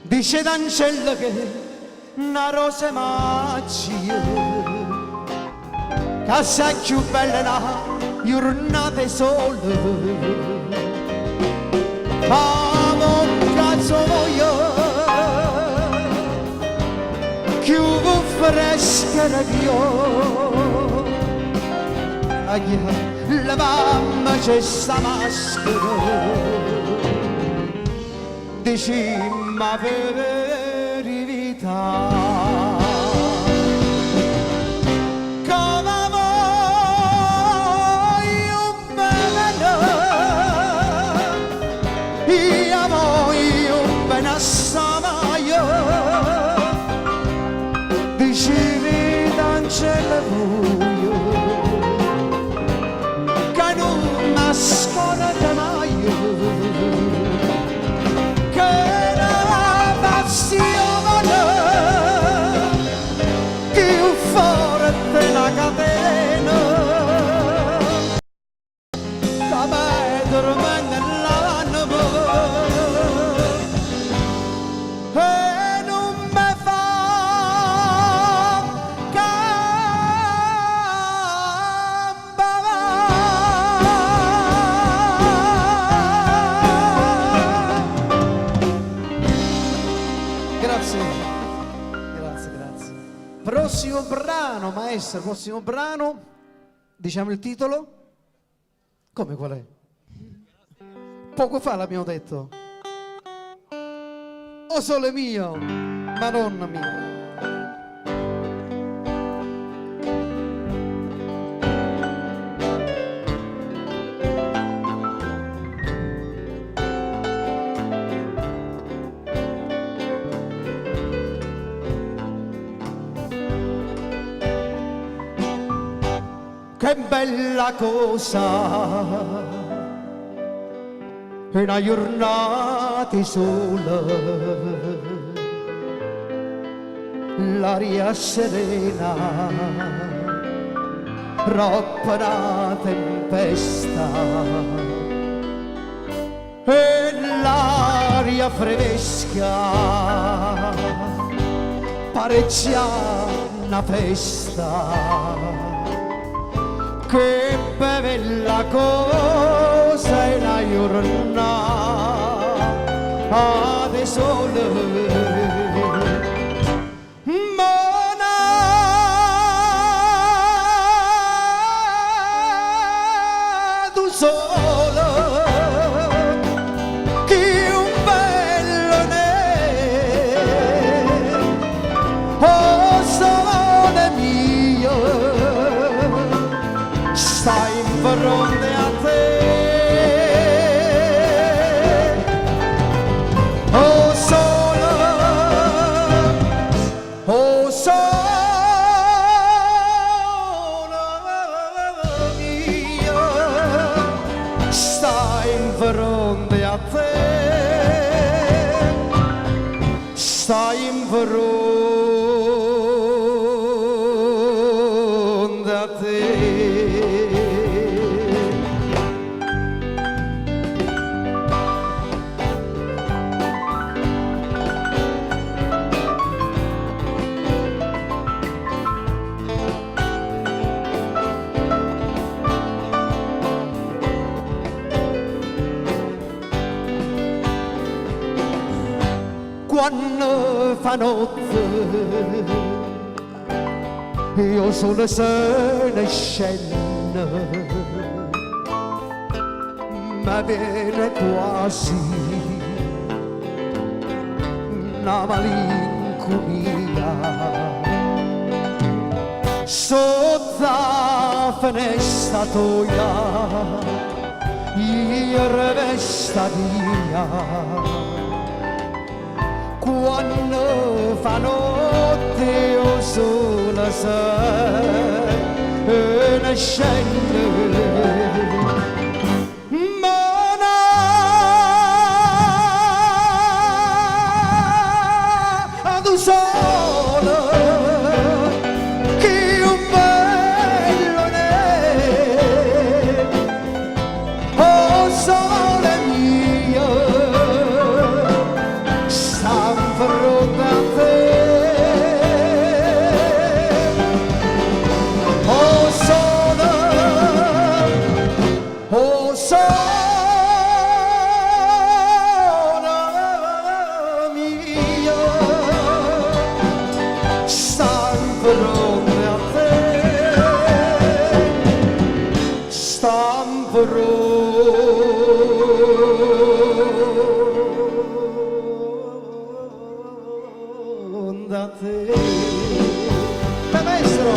Dice d'Angelo che una rosa magia che assai più bella è una giornata sola ma non cazzo voglio più fresca di io la mamma c'è sta maschera dici ma verità come voglio bene io voglio bene assai dicevi d'Angelo voglio che non mi scorda mai più forte la catena che mi dormente l'anima e non mi fa grazie. Grazie, grazie. Prossimo brano, maestro, prossimo brano. Diciamo il titolo? Come qual è? Poco fa l'abbiamo detto. O sole mio, Madonna mia. Che bella cosa è una giornata sola l'aria serena, troppa una tempesta, e l'aria fresca pareggia una festa. Che bella cosa è la giornata di sole, monato sole, che un bello ne, oh sole mio, stai in fronte a te, oh sole mio, stai in fronte a te, stai in fronte a te. Quando fa notte io sono se ne scendo, ma viene quasi una malinconia sotto la finestra tua, io resta via. Quando fa notte io sola se ne scendo, monato sole, che un bello ne, oh sole mio, fronte a te, oh sole mio, sta in fronte a te, sta in da te. Maestro,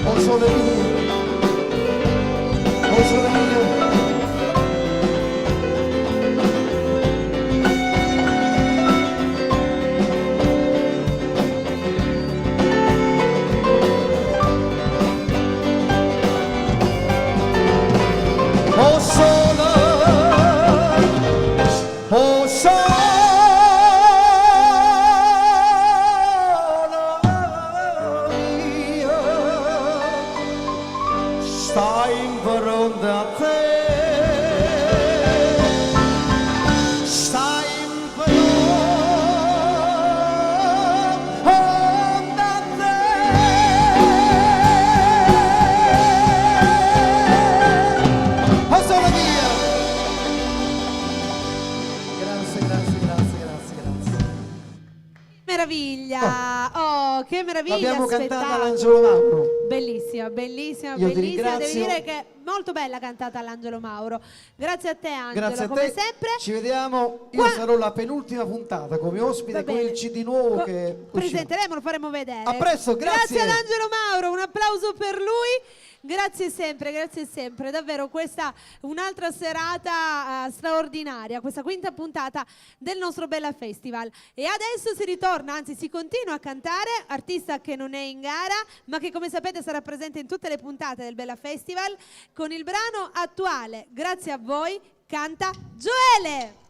oh sole mio, oh sole mio, oh sole, oh sole mio, stai in fronte a te, stai in fronte a te, oh sole mia. Grazie, grazie, grazie, grazie, grazie. Meraviglia! Oh, che meraviglia! L'abbiamo aspettavo. cantata all'Angelo Mauro. Bellissima, bellissima, Io ti bellissima. Devi ringrazio. dire che è molto bella cantata all'Angelo Mauro. Grazie a te, Angelo, Grazie a come te. sempre. Ci vediamo. Io sarò la penultima puntata come ospite Va con bene. il CD nuovo che uscirà. Presenteremo, lo faremo vedere. A presto, grazie. Grazie ad Angelo Mauro, un applauso per lui. Grazie sempre, davvero questa un'altra serata straordinaria, questa quinta puntata del nostro Bella Festival. E adesso si ritorna, anzi si continua a cantare, artista che non è in gara, ma che come sapete sarà presente in tutte le puntate del Bella Festival, con il brano attuale, grazie a voi, canta Gioele!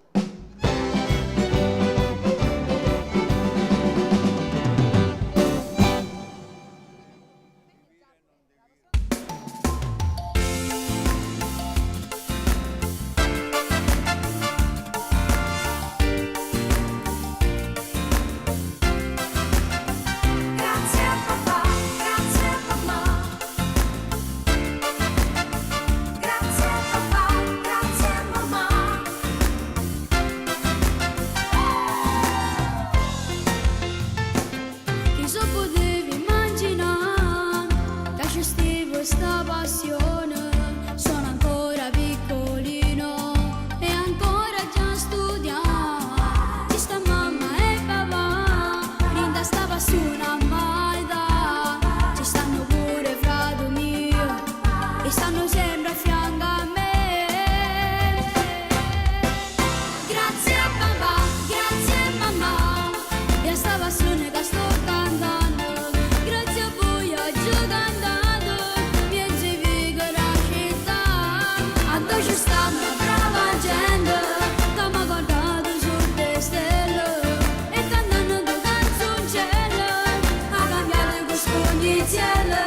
sogni cielo.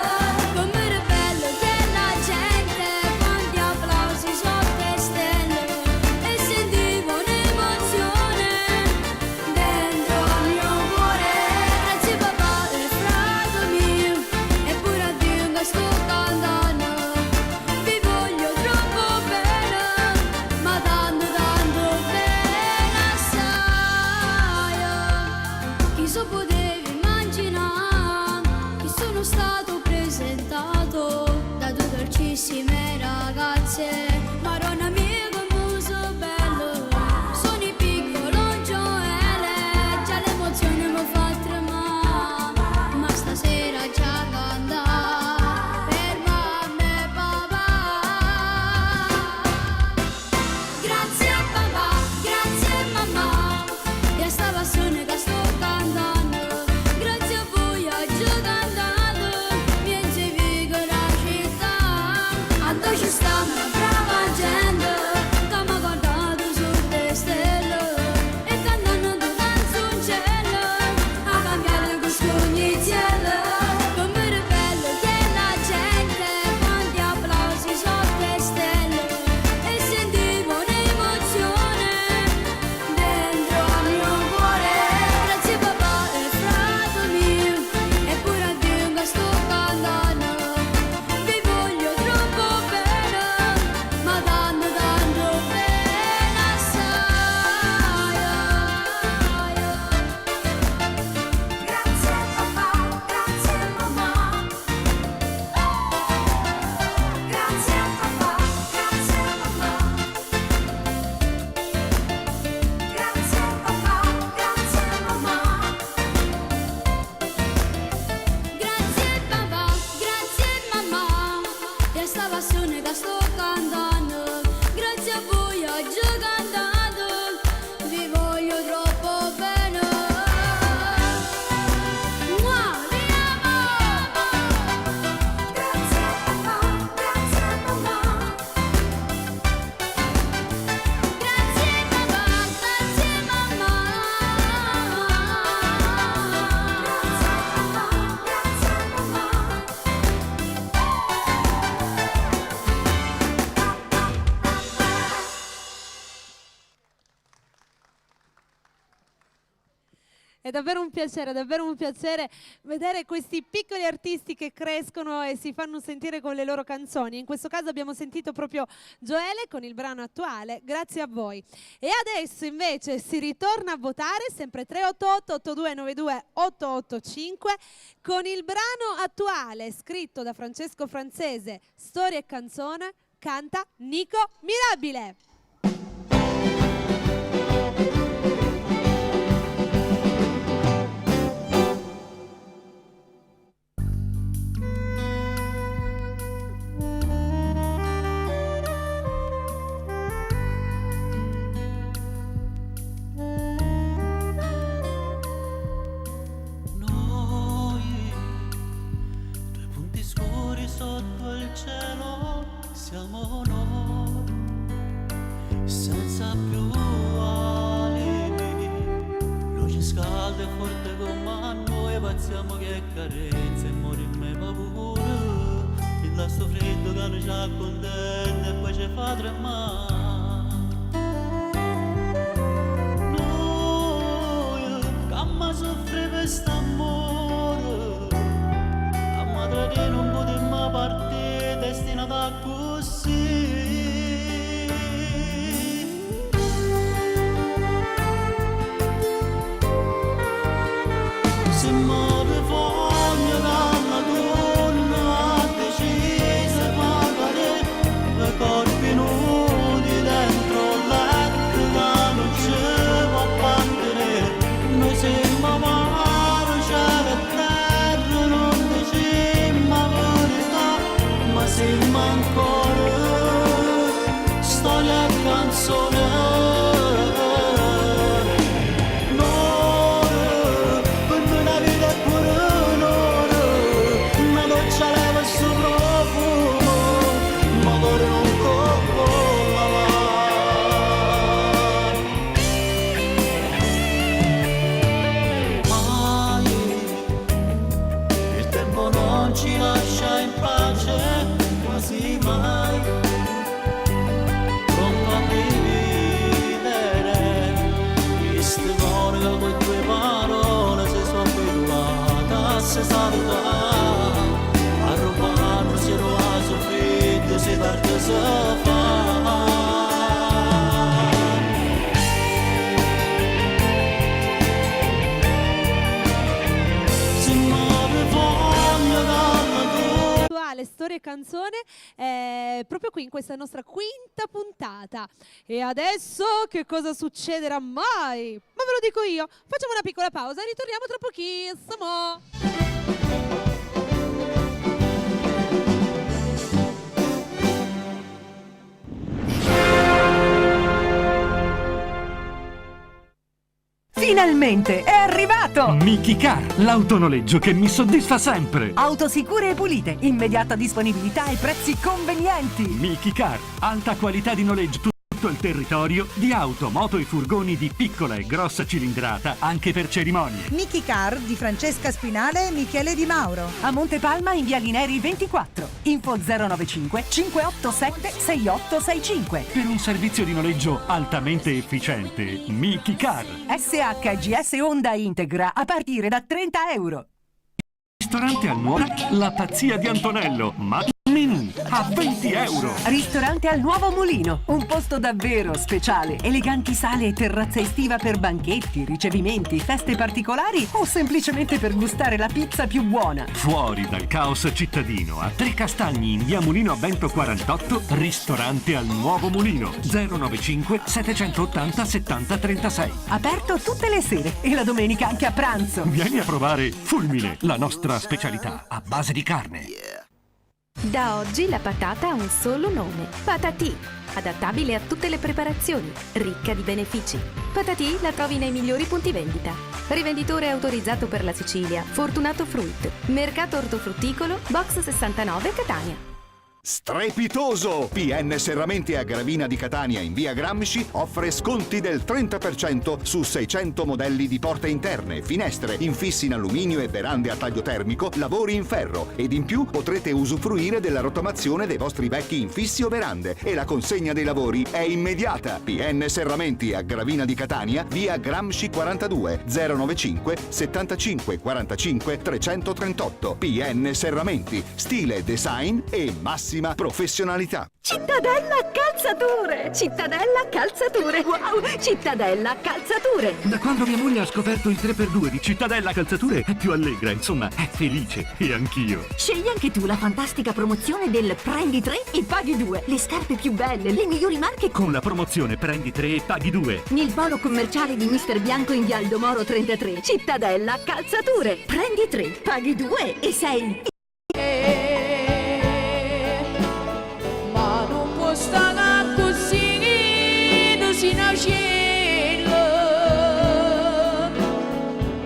Com'era bello che la gente quanti applausi sotto le stelle e sentivo un'emozione dentro al mio cuore. Grazie papà e fratello mio, eppure a Dio che sto cantando. Vi voglio troppo bene, ma tanto tanto bene assai. Chi so potevi immaginare che sono stato presentato da due dolcissime ragazze. Maronna mia come so bello, sono il piccolo Gioele, già l'emozione mi fa tremare, ma stasera già canta per mamma e papà. Grazie papà, grazie mamma, e sta passione che sto cantando. Grazie a voi oggi cantato, miei vivo la città. A dove ci sta una brava gente che mi ha guardato su le stelle e cantando tu canzoncelle a cambiare questo ogni cielo. Com'era bello che la gente quanti applausi sotto le stelle e sentivo un'emozione dentro al mio cuore. Grazie papà e fratello mio, eppure a Dio che sto cantando. Vi voglio troppo bene, ma tanto tanto bene assai. Grazie papà, grazie mamma. Grazie papà, grazie mamma. Grazie papà, grazie mamma. Grazie papà, grazie mamma, per sta passione che sto cantando. Grazie a voi oggi cantato, vi voglio troppo bene. Mua, vi amo. Grazie papà, grazie mamma. Grazie papà, grazie mamma. È davvero un piacere vedere questi piccoli artisti che crescono e si fanno sentire con le loro canzoni. In questo caso abbiamo sentito proprio Gioele con il brano attuale, grazie a voi. E adesso invece si ritorna a votare, sempre 388 8292 885, con il brano attuale scritto da Francesco Francese, Storia e canzone, canta Nico Mirabile. Noi, due punti scuri sotto il cielo, siamo noi, senza più alibi. Luci scalde e forte come noi, pazziamo che carezze e morimmo e paura. Il lasso freddo che noi ci accontenta e poi ci fa tremare. Mamma soffre per st'amore, a madre che non potemmo partire, destinata così. Se muore voglio dalla donna, decise pagare i corpi nudi dentro letto che non ci può battere. Noi siamo mare, cielo e terra, non diciamo la verità, ma siamo ancora non ci lascia in pace quasi mai, pronto a dividere queste cuore che con tue parole si sono abituata a se salutare, a rubare se lo ha soffritto, se tardi si fa. Storie e canzone proprio qui in questa nostra quinta puntata. E adesso che cosa succederà mai? Ma ve lo dico io. Facciamo una piccola pausa e ritorniamo tra pochissimo. Finalmente è arrivato! Mickey Car, l'autonoleggio che mi soddisfa sempre. Auto sicure e pulite, immediata disponibilità e prezzi convenienti. Mickey Car, alta qualità di noleggio tutto il territorio di auto, moto e furgoni di piccola e grossa cilindrata anche per cerimonie. Mickey Car di Francesca Spinale e Michele Di Mauro. A Montepalma in via Ghineri 24. Info 095 587 6865. Per un servizio di noleggio altamente efficiente, Mickey Car. SHGS Honda Integra a partire da €30. Ristorante al nuovo La Pazzia di Antonello, ma menù a €20. Ristorante al Nuovo Mulino, un posto davvero speciale. Eleganti sale e terrazza estiva per banchetti, ricevimenti, feste particolari o semplicemente per gustare la pizza più buona. Fuori dal caos cittadino, a Tre Castagni in via Mulino a Bento 48, ristorante al Nuovo Mulino, 095 780 70 36. Aperto tutte le sere e la domenica anche a pranzo. Vieni a provare Fulmine, la nostra specialità a base di carne. Da oggi la patata ha un solo nome: Patatì. Adattabile a tutte le preparazioni, ricca di benefici. Patatì la trovi nei migliori punti vendita. Rivenditore autorizzato per la Sicilia, Fortunato Fruit. Mercato ortofrutticolo, box 69 Catania. Strepitoso! PN Serramenti a Gravina di Catania in via Gramsci offre sconti del 30% su 600 modelli di porte interne, finestre, infissi in alluminio e verande a taglio termico, lavori in ferro ed in più potrete usufruire della rottamazione dei vostri vecchi infissi o verande e la consegna dei lavori è immediata. PN Serramenti a Gravina di Catania, via Gramsci 42 095 75 45 338. PN Serramenti, stile, design e massima professionalità. Cittadella Calzature! Cittadella Calzature! Wow! Cittadella Calzature! Da quando mia moglie ha scoperto il 3x2 di Cittadella Calzature è più allegra, insomma, è felice. E anch'io. Scegli anche tu la fantastica promozione del Prendi 3 e Paghi 2. Le scarpe più belle, le migliori marche Con la promozione Prendi 3 e Paghi 2. nel polo commerciale di Mister Bianco in via Aldomoro 33. Cittadella Calzature. Prendi 3, paghi 2 e sei Ma non può stare così, non si nasce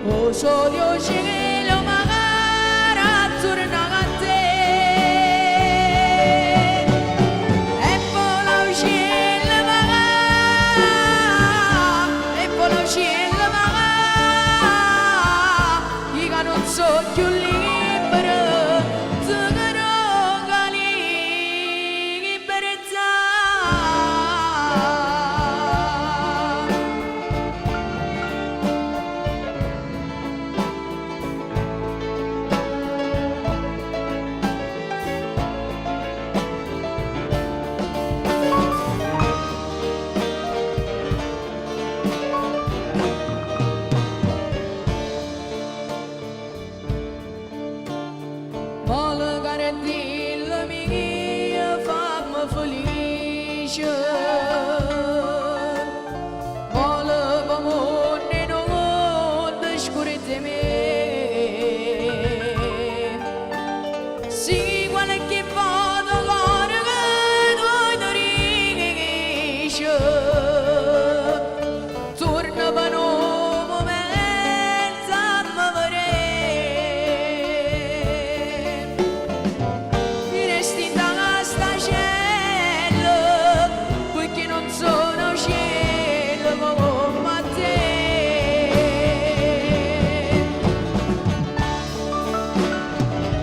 o solo cielo magari torna a te e poi la cielo magari e poi la cielo magari io non so più libero. Vuole garantirmi che fammi felice. Vuole come non scurite me. Sì, qualche volta cuore che non riesce. Torna per un momento a me vedere. Mi resti da sta cielo, poiché non sono cielo come te.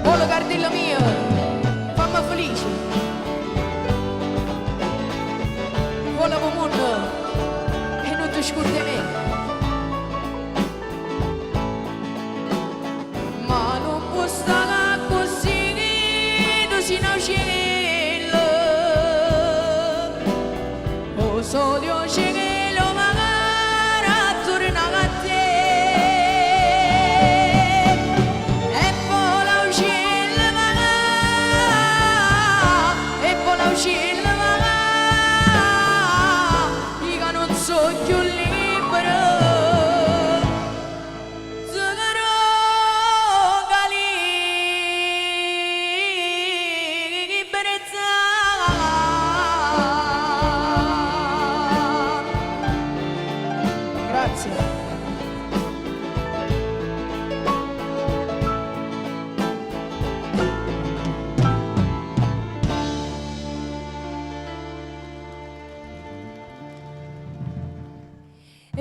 Voglio guardare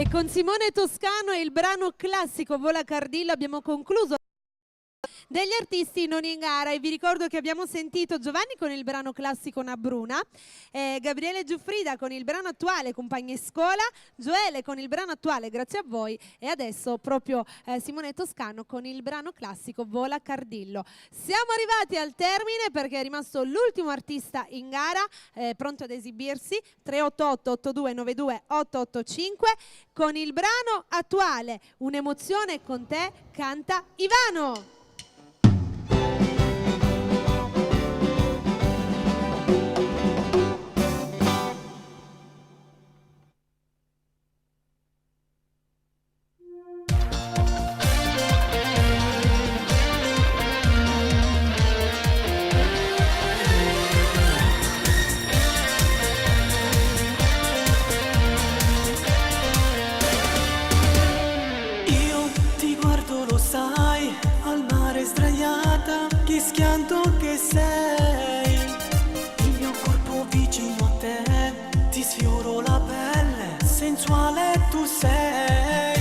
E con Simone Toscano e il brano classico Vola Cardillo abbiamo concluso degli artisti non in gara, e vi ricordo che abbiamo sentito Giovanni con il brano classico Nabruna, Gabriele Giuffrida con il brano attuale Compagni e Scuola, Gioele con il brano attuale Grazie a voi, e adesso proprio Simone Toscano con il brano classico Vola Cardillo. Siamo arrivati al termine perché è rimasto l'ultimo artista in gara, pronto ad esibirsi, 388 8292 885, con il brano attuale Un'emozione con te canta Ivano. Sai, al mare sdraiata, che schianto che sei. Il mio corpo vicino a te, ti sfioro la pelle, sensuale tu sei.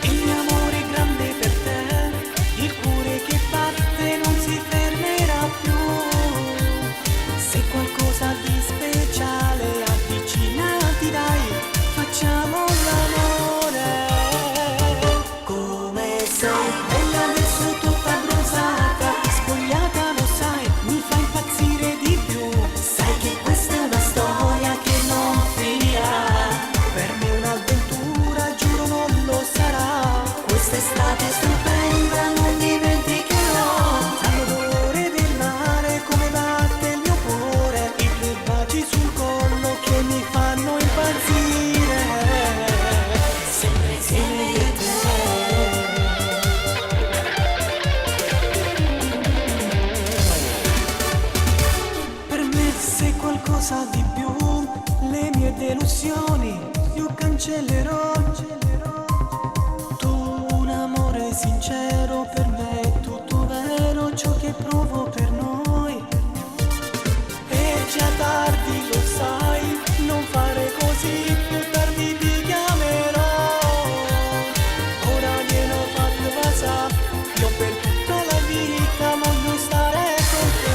Il mio amore è grande per te, il cuore che batte non si fermerà più. Se qualcosa di speciale avvicinati dai, facciamo l'amore. Bella adesso tutta bronzata, spogliata lo sai, mi fa impazzire di più. Sai che questa è una storia che non finirà, per me un'avventura, giuro non lo sarà. Quest'estate stupenda non dimenticherò, all'odore del mare come batte il mio cuore, i tuoi baci sul collo che mi fanno impazzire. Sempre insieme io e te. Qualcosa di più, le mie delusioni io cancellerò. Tu un amore sincero, per me è tutto vero ciò che provo per noi. E già tardi lo sai, non fare così, più tardi ti chiamerò. Ora glielo ho fatto WhatsApp, io per tutta la vita voglio stare con te.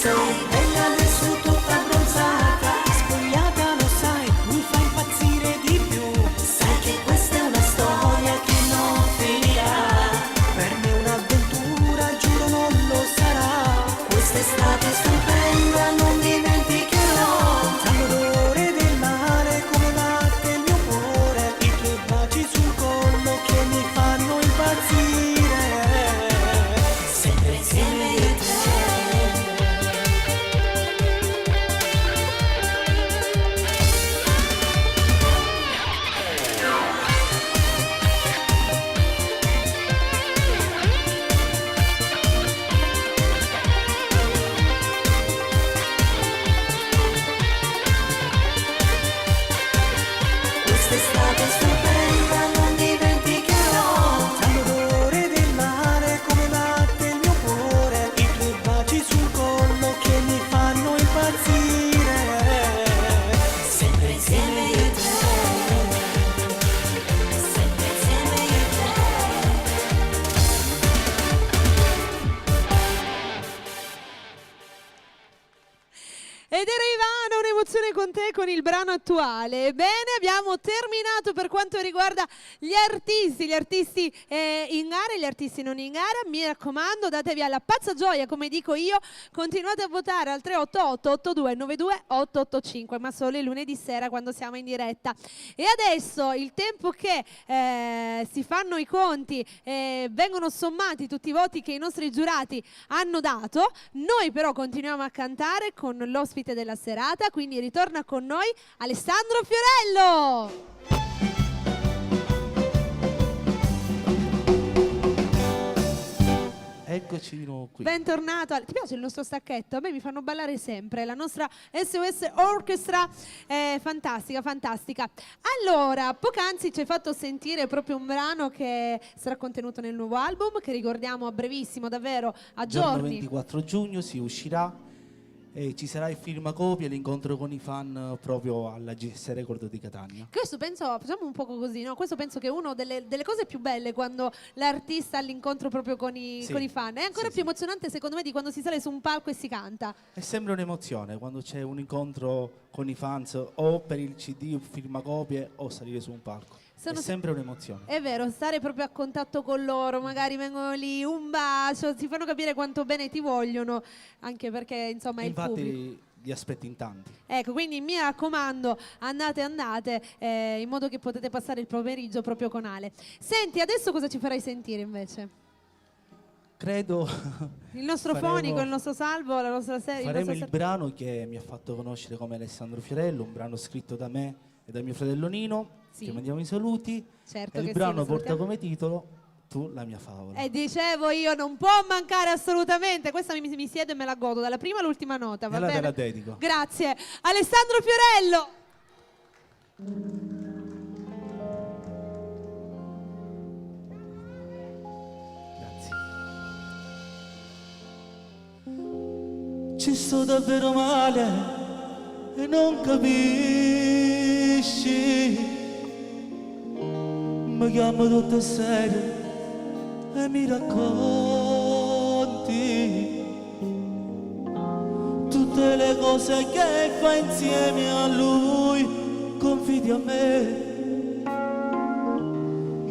Bella adesso tutta bronzata, spogliata lo sai, mi fa impazzire di più. Sai che questa è una storia che non finirà, per me un'avventura, giuro non lo sarà. Quest'estate stupenda non dimenticherò, all'odore del mare come batte il mio cuore, i tuoi baci sul collo che mi fanno impazzire. Sempre insieme io e te. Quest'estate stupenda non dimenticherò, all'odore del mare come batte il mio cuore, i tuoi baci sul collo che mi fanno impazzire. Sempre insieme io e te. Sempre insieme io e te. Ed era Ivano, un'emozione con te con il brano attuale. Bene, abbiamo terminato per quanto riguarda gli artisti in gara e gli artisti non in gara. Mi raccomando, datevi alla pazza gioia, come dico io, continuate a votare al 388 8292 885, ma solo il lunedì sera quando siamo in diretta. E adesso il tempo che si fanno i conti, vengono sommati tutti i voti che i nostri giurati hanno dato, noi però continuiamo a cantare con l'ospite della serata, quindi ritorna con noi Alessandro Fiorello. Eccoci di nuovo qui. Bentornato. Ti piace il nostro stacchetto? A me mi fanno ballare sempre. La nostra SOS Orchestra è fantastica, fantastica. Allora, poc'anzi ci hai fatto sentire proprio un brano che sarà contenuto nel nuovo album, che ricordiamo a brevissimo, davvero a Giorno giorni. 24 giugno si uscirà. E ci sarà il firmacopie e l'incontro con i fan proprio alla GS Record di Catania. Questo penso, facciamo un poco così, no? Questo penso che è una delle cose più belle quando l'artista ha l'incontro proprio con i fan. È ancora più emozionante secondo me di quando si sale su un palco e si canta. È sempre un'emozione quando c'è un incontro con i fans o per il CD o firmacopie o salire su un palco. È sempre un'emozione. È vero, stare proprio a contatto con loro, magari vengono lì, un bacio, ti fanno capire quanto bene ti vogliono, anche perché insomma è il pubblico. Infatti li aspetti in tanti. Ecco, quindi mi raccomando, andate, in modo che potete passare il pomeriggio proprio con Ale. Senti, adesso cosa ci farai sentire invece? Credo Il nostro fonico, il nostro salvo, la nostra serie. faremo il brano che mi ha fatto conoscere come Alessandro Fiorello, un brano scritto da me e da mio fratello Nino. Ti mandiamo i saluti. Certo e che il brano lo porta salutiamo. come titolo Tu la mia favola. E dicevo io, non può mancare assolutamente. Questa mi siedo e me la godo dalla prima all'ultima nota. Va E allora te bene? la dedico. Grazie. Alessandro Fiorello. Ci sto davvero male e non capisci. Mi chiamo tutte sere e mi racconti tutte le cose che fai insieme a lui. Confidi a me,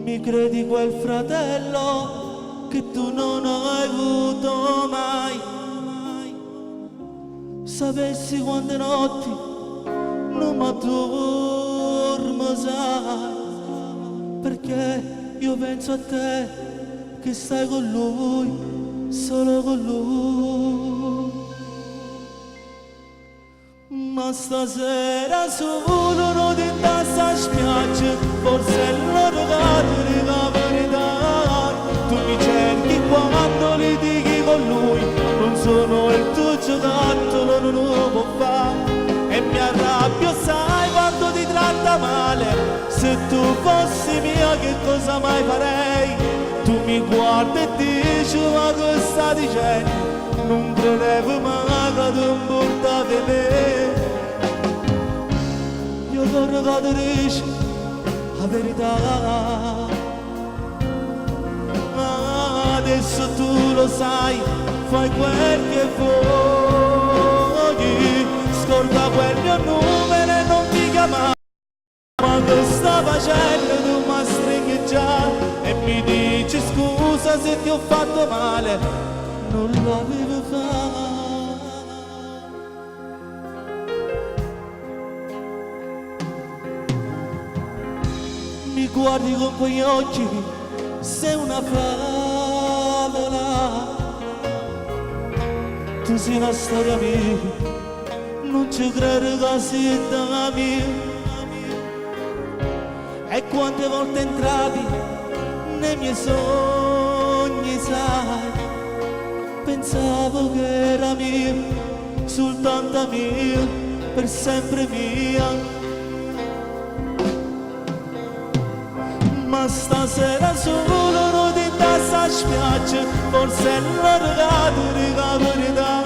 mi credi quel fratello che tu non hai avuto mai. Sapessi quante notti non mi addormo, sai, perché io penso a te che stai con lui, solo con lui. Ma stasera solo non ti tassa a spiaggia, forse l'ho rogato di la verità. Tu mi cerchi quando litighi con lui, non sono il tuo giocattolo, non lo può fare. E mi arrabbio, sai, quando ti tratta male. Se tu fossi mia che cosa mai farei? Tu mi guardi e dici ma cosa sta dicendo? Non credevo mai che tu mi portavi me. Io vorrei che ti dici la verità, ma adesso tu lo sai, fai quel che vuoi. Scorda quel mio numero e non ti chiamare. Quando sta facendo tu mi stringi già e mi dici scusa se ti ho fatto male, non lo avevo fatto. Mi guardi con quegli occhi, sei una favola. Tu sei una storia mia, non ci credo che sia da mia. E quante volte entravi nei miei sogni, sai, pensavo che era mia, soltanto mia, per sempre mia. Ma stasera solo non ti tassa a spiaggia, forse l'ho rogato di la verità.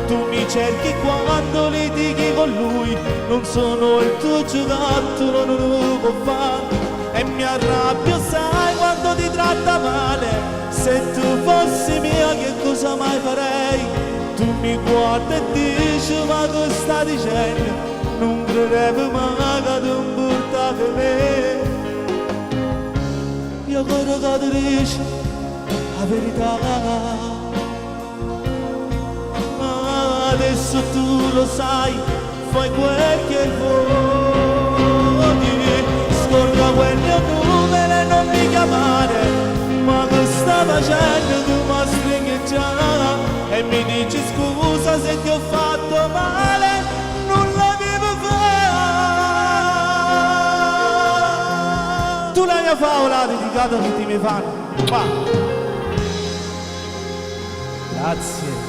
Tu mi cerchi quando litighi con lui, non sono il tuo giocattolo, non lo può fare. E mi arrabbio, sai, quando ti tratta male. Se tu fossi mia che cosa mai farei? Tu mi guardi e dici ma cosa sta dicendo? Non credevo mai che tu mi portavi me. Io vorrei che ti dici la verità, ma adesso tu lo sai, fai quel che vuoi. Scorda quel mio numero e non mi chiamare, ma che sta facendo tu mi stringi già e mi dici scusa se ti ho fatto male, non l'avevo fatto. Tu la mia favola dedicata a tutti i miei fan. Va. Grazie.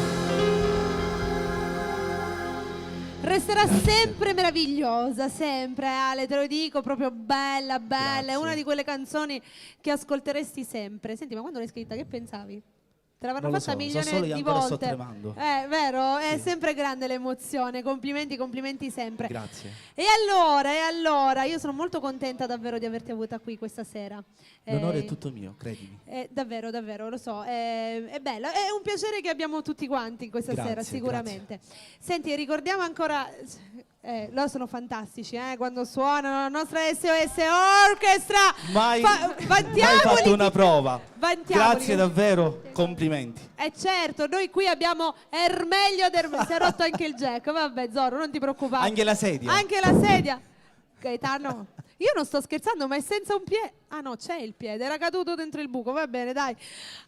Resterà sempre meravigliosa, sempre Ale, te lo dico, proprio bella, bella. È una di quelle canzoni che ascolteresti sempre. Senti, ma quando l'hai scritta che pensavi? Te l'avranno Non lo fatta so, milioni solo io di ancora sto volte. tremando. Vero? È sempre grande l'emozione. Complimenti, complimenti sempre. Grazie. E allora, io sono molto contenta davvero di averti avuta qui questa sera. L'onore è tutto mio, credimi. Davvero, davvero, lo so. È bella, è un piacere che abbiamo tutti quanti questa sera, sicuramente. Senti, ricordiamo ancora... loro sono fantastici, quando suonano la nostra SOS Orchestra. Mai Vantiamoli, fatto una prova. vantiamoli. Grazie davvero, complimenti. Certo, noi qui abbiamo Ermeglio si è rotto anche il jack. Vabbè, Zorro, non ti preoccupare. Anche la sedia. Anche la sedia. Gaetano, io non sto scherzando, ma è senza un piede. Ah no, c'è il piede, era caduto dentro il buco, va bene, dai.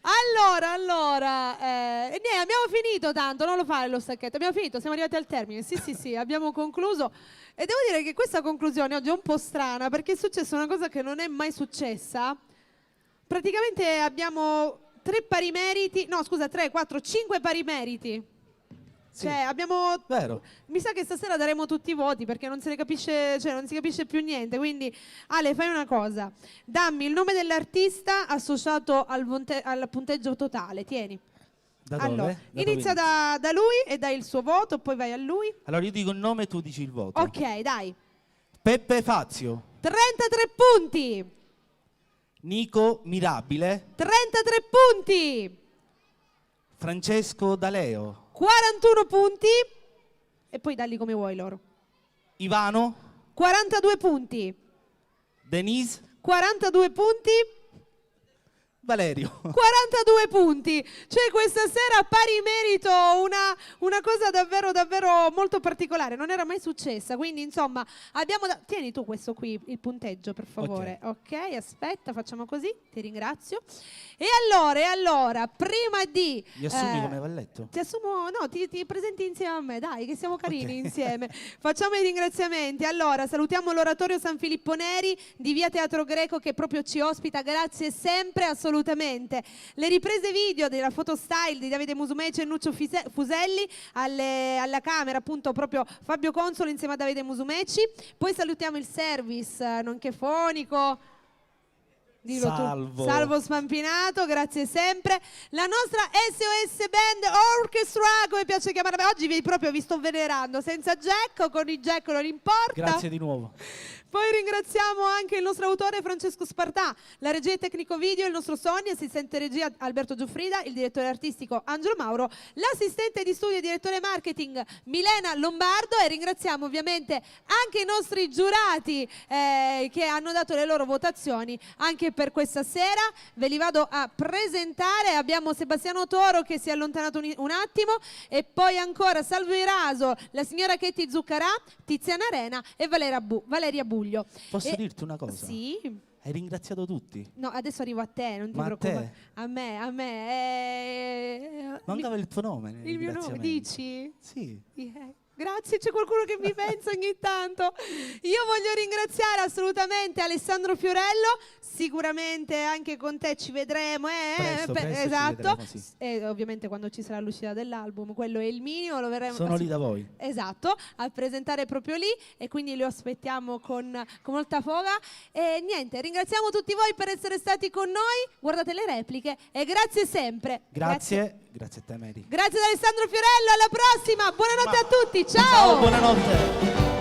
Allora, abbiamo finito tanto, non lo fare lo stacchetto, abbiamo finito, siamo arrivati al termine, sì, abbiamo concluso. E devo dire che questa conclusione oggi è un po' strana, perché è successa una cosa che non è mai successa. Praticamente abbiamo 5 pari meriti. Sì. Cioè abbiamo... Vero. Mi sa che stasera daremo tutti i voti perché non se ne capisce, cioè non si capisce più niente. Quindi Ale, fai una cosa. Dammi il nome dell'artista associato al punteggio totale. Tieni. Da dove? Allora, Da inizia dove da lui e dai il suo voto, poi vai a lui. Allora io dico il nome e tu dici il voto. Ok, dai. Peppe Fazio. 33 punti. Nico Mirabile. 33 punti. Francesco D'Aleo. 41 punti. E poi dalli come vuoi loro. Ivano. 42 punti. Denise. 42 punti. Valerio. 42 punti. Cioè questa sera pari merito, una cosa davvero davvero molto particolare, non era mai successa, quindi insomma abbiamo tieni tu questo qui, il punteggio per favore. Ok, aspetta, facciamo così, ti ringrazio. E allora, prima di... Mi assumi come valletto? Ti assumo, no, ti presenti insieme a me, dai, che siamo carini insieme. Facciamo i ringraziamenti. Allora, salutiamo l'Oratorio San Filippo Neri di Via Teatro Greco che proprio ci ospita, grazie sempre, assolutamente. Le riprese video della Photostyle di Davide Musumeci e Nuccio Fuselli, alla camera appunto proprio Fabio Consolo insieme a Davide Musumeci. Poi salutiamo il service, nonché fonico. Dillo tu. Salvo Spampinato, grazie sempre. La nostra SOS Band Orchestra, come piace chiamarla. Oggi vi sto venerando, senza jack o con il jack non importa. Grazie di nuovo. Poi ringraziamo anche il nostro autore Francesco Spartà, la regia e tecnico video, il nostro Sony, assistente regia Alberto Giuffrida, il direttore artistico Angelo Mauro, l'assistente di studio e direttore marketing Milena Lombardo, e ringraziamo ovviamente anche i nostri giurati che hanno dato le loro votazioni anche per questa sera. Ve li vado a presentare. Abbiamo Sebastiano Toro che si è allontanato un attimo, e poi ancora Salvo Iraso, la signora Chetti Zuccarà, Tiziana Arena e Valeria Buglio. Posso dirti una cosa? Sì. Hai ringraziato tutti? No, adesso arrivo a te, non ti Ma preoccupare. A me. Mancava il tuo nome. Il mio nome, dici? Sì. Grazie, c'è qualcuno che mi pensa ogni tanto. Io voglio ringraziare assolutamente Alessandro Fiorello, sicuramente anche con te ci vedremo. Presto esatto. Ci vedremo, sì. E ovviamente quando ci sarà l'uscita dell'album, quello è il minimo, lo verremo. Sono lì da voi. Esatto, a presentare proprio lì, e quindi lo aspettiamo con molta foga. E niente, ringraziamo tutti voi per essere stati con noi, guardate le repliche e grazie sempre. Grazie a te, Mary. Grazie ad Alessandro Fiorello, alla prossima, buonanotte a tutti, ciao! Ciao, buonanotte.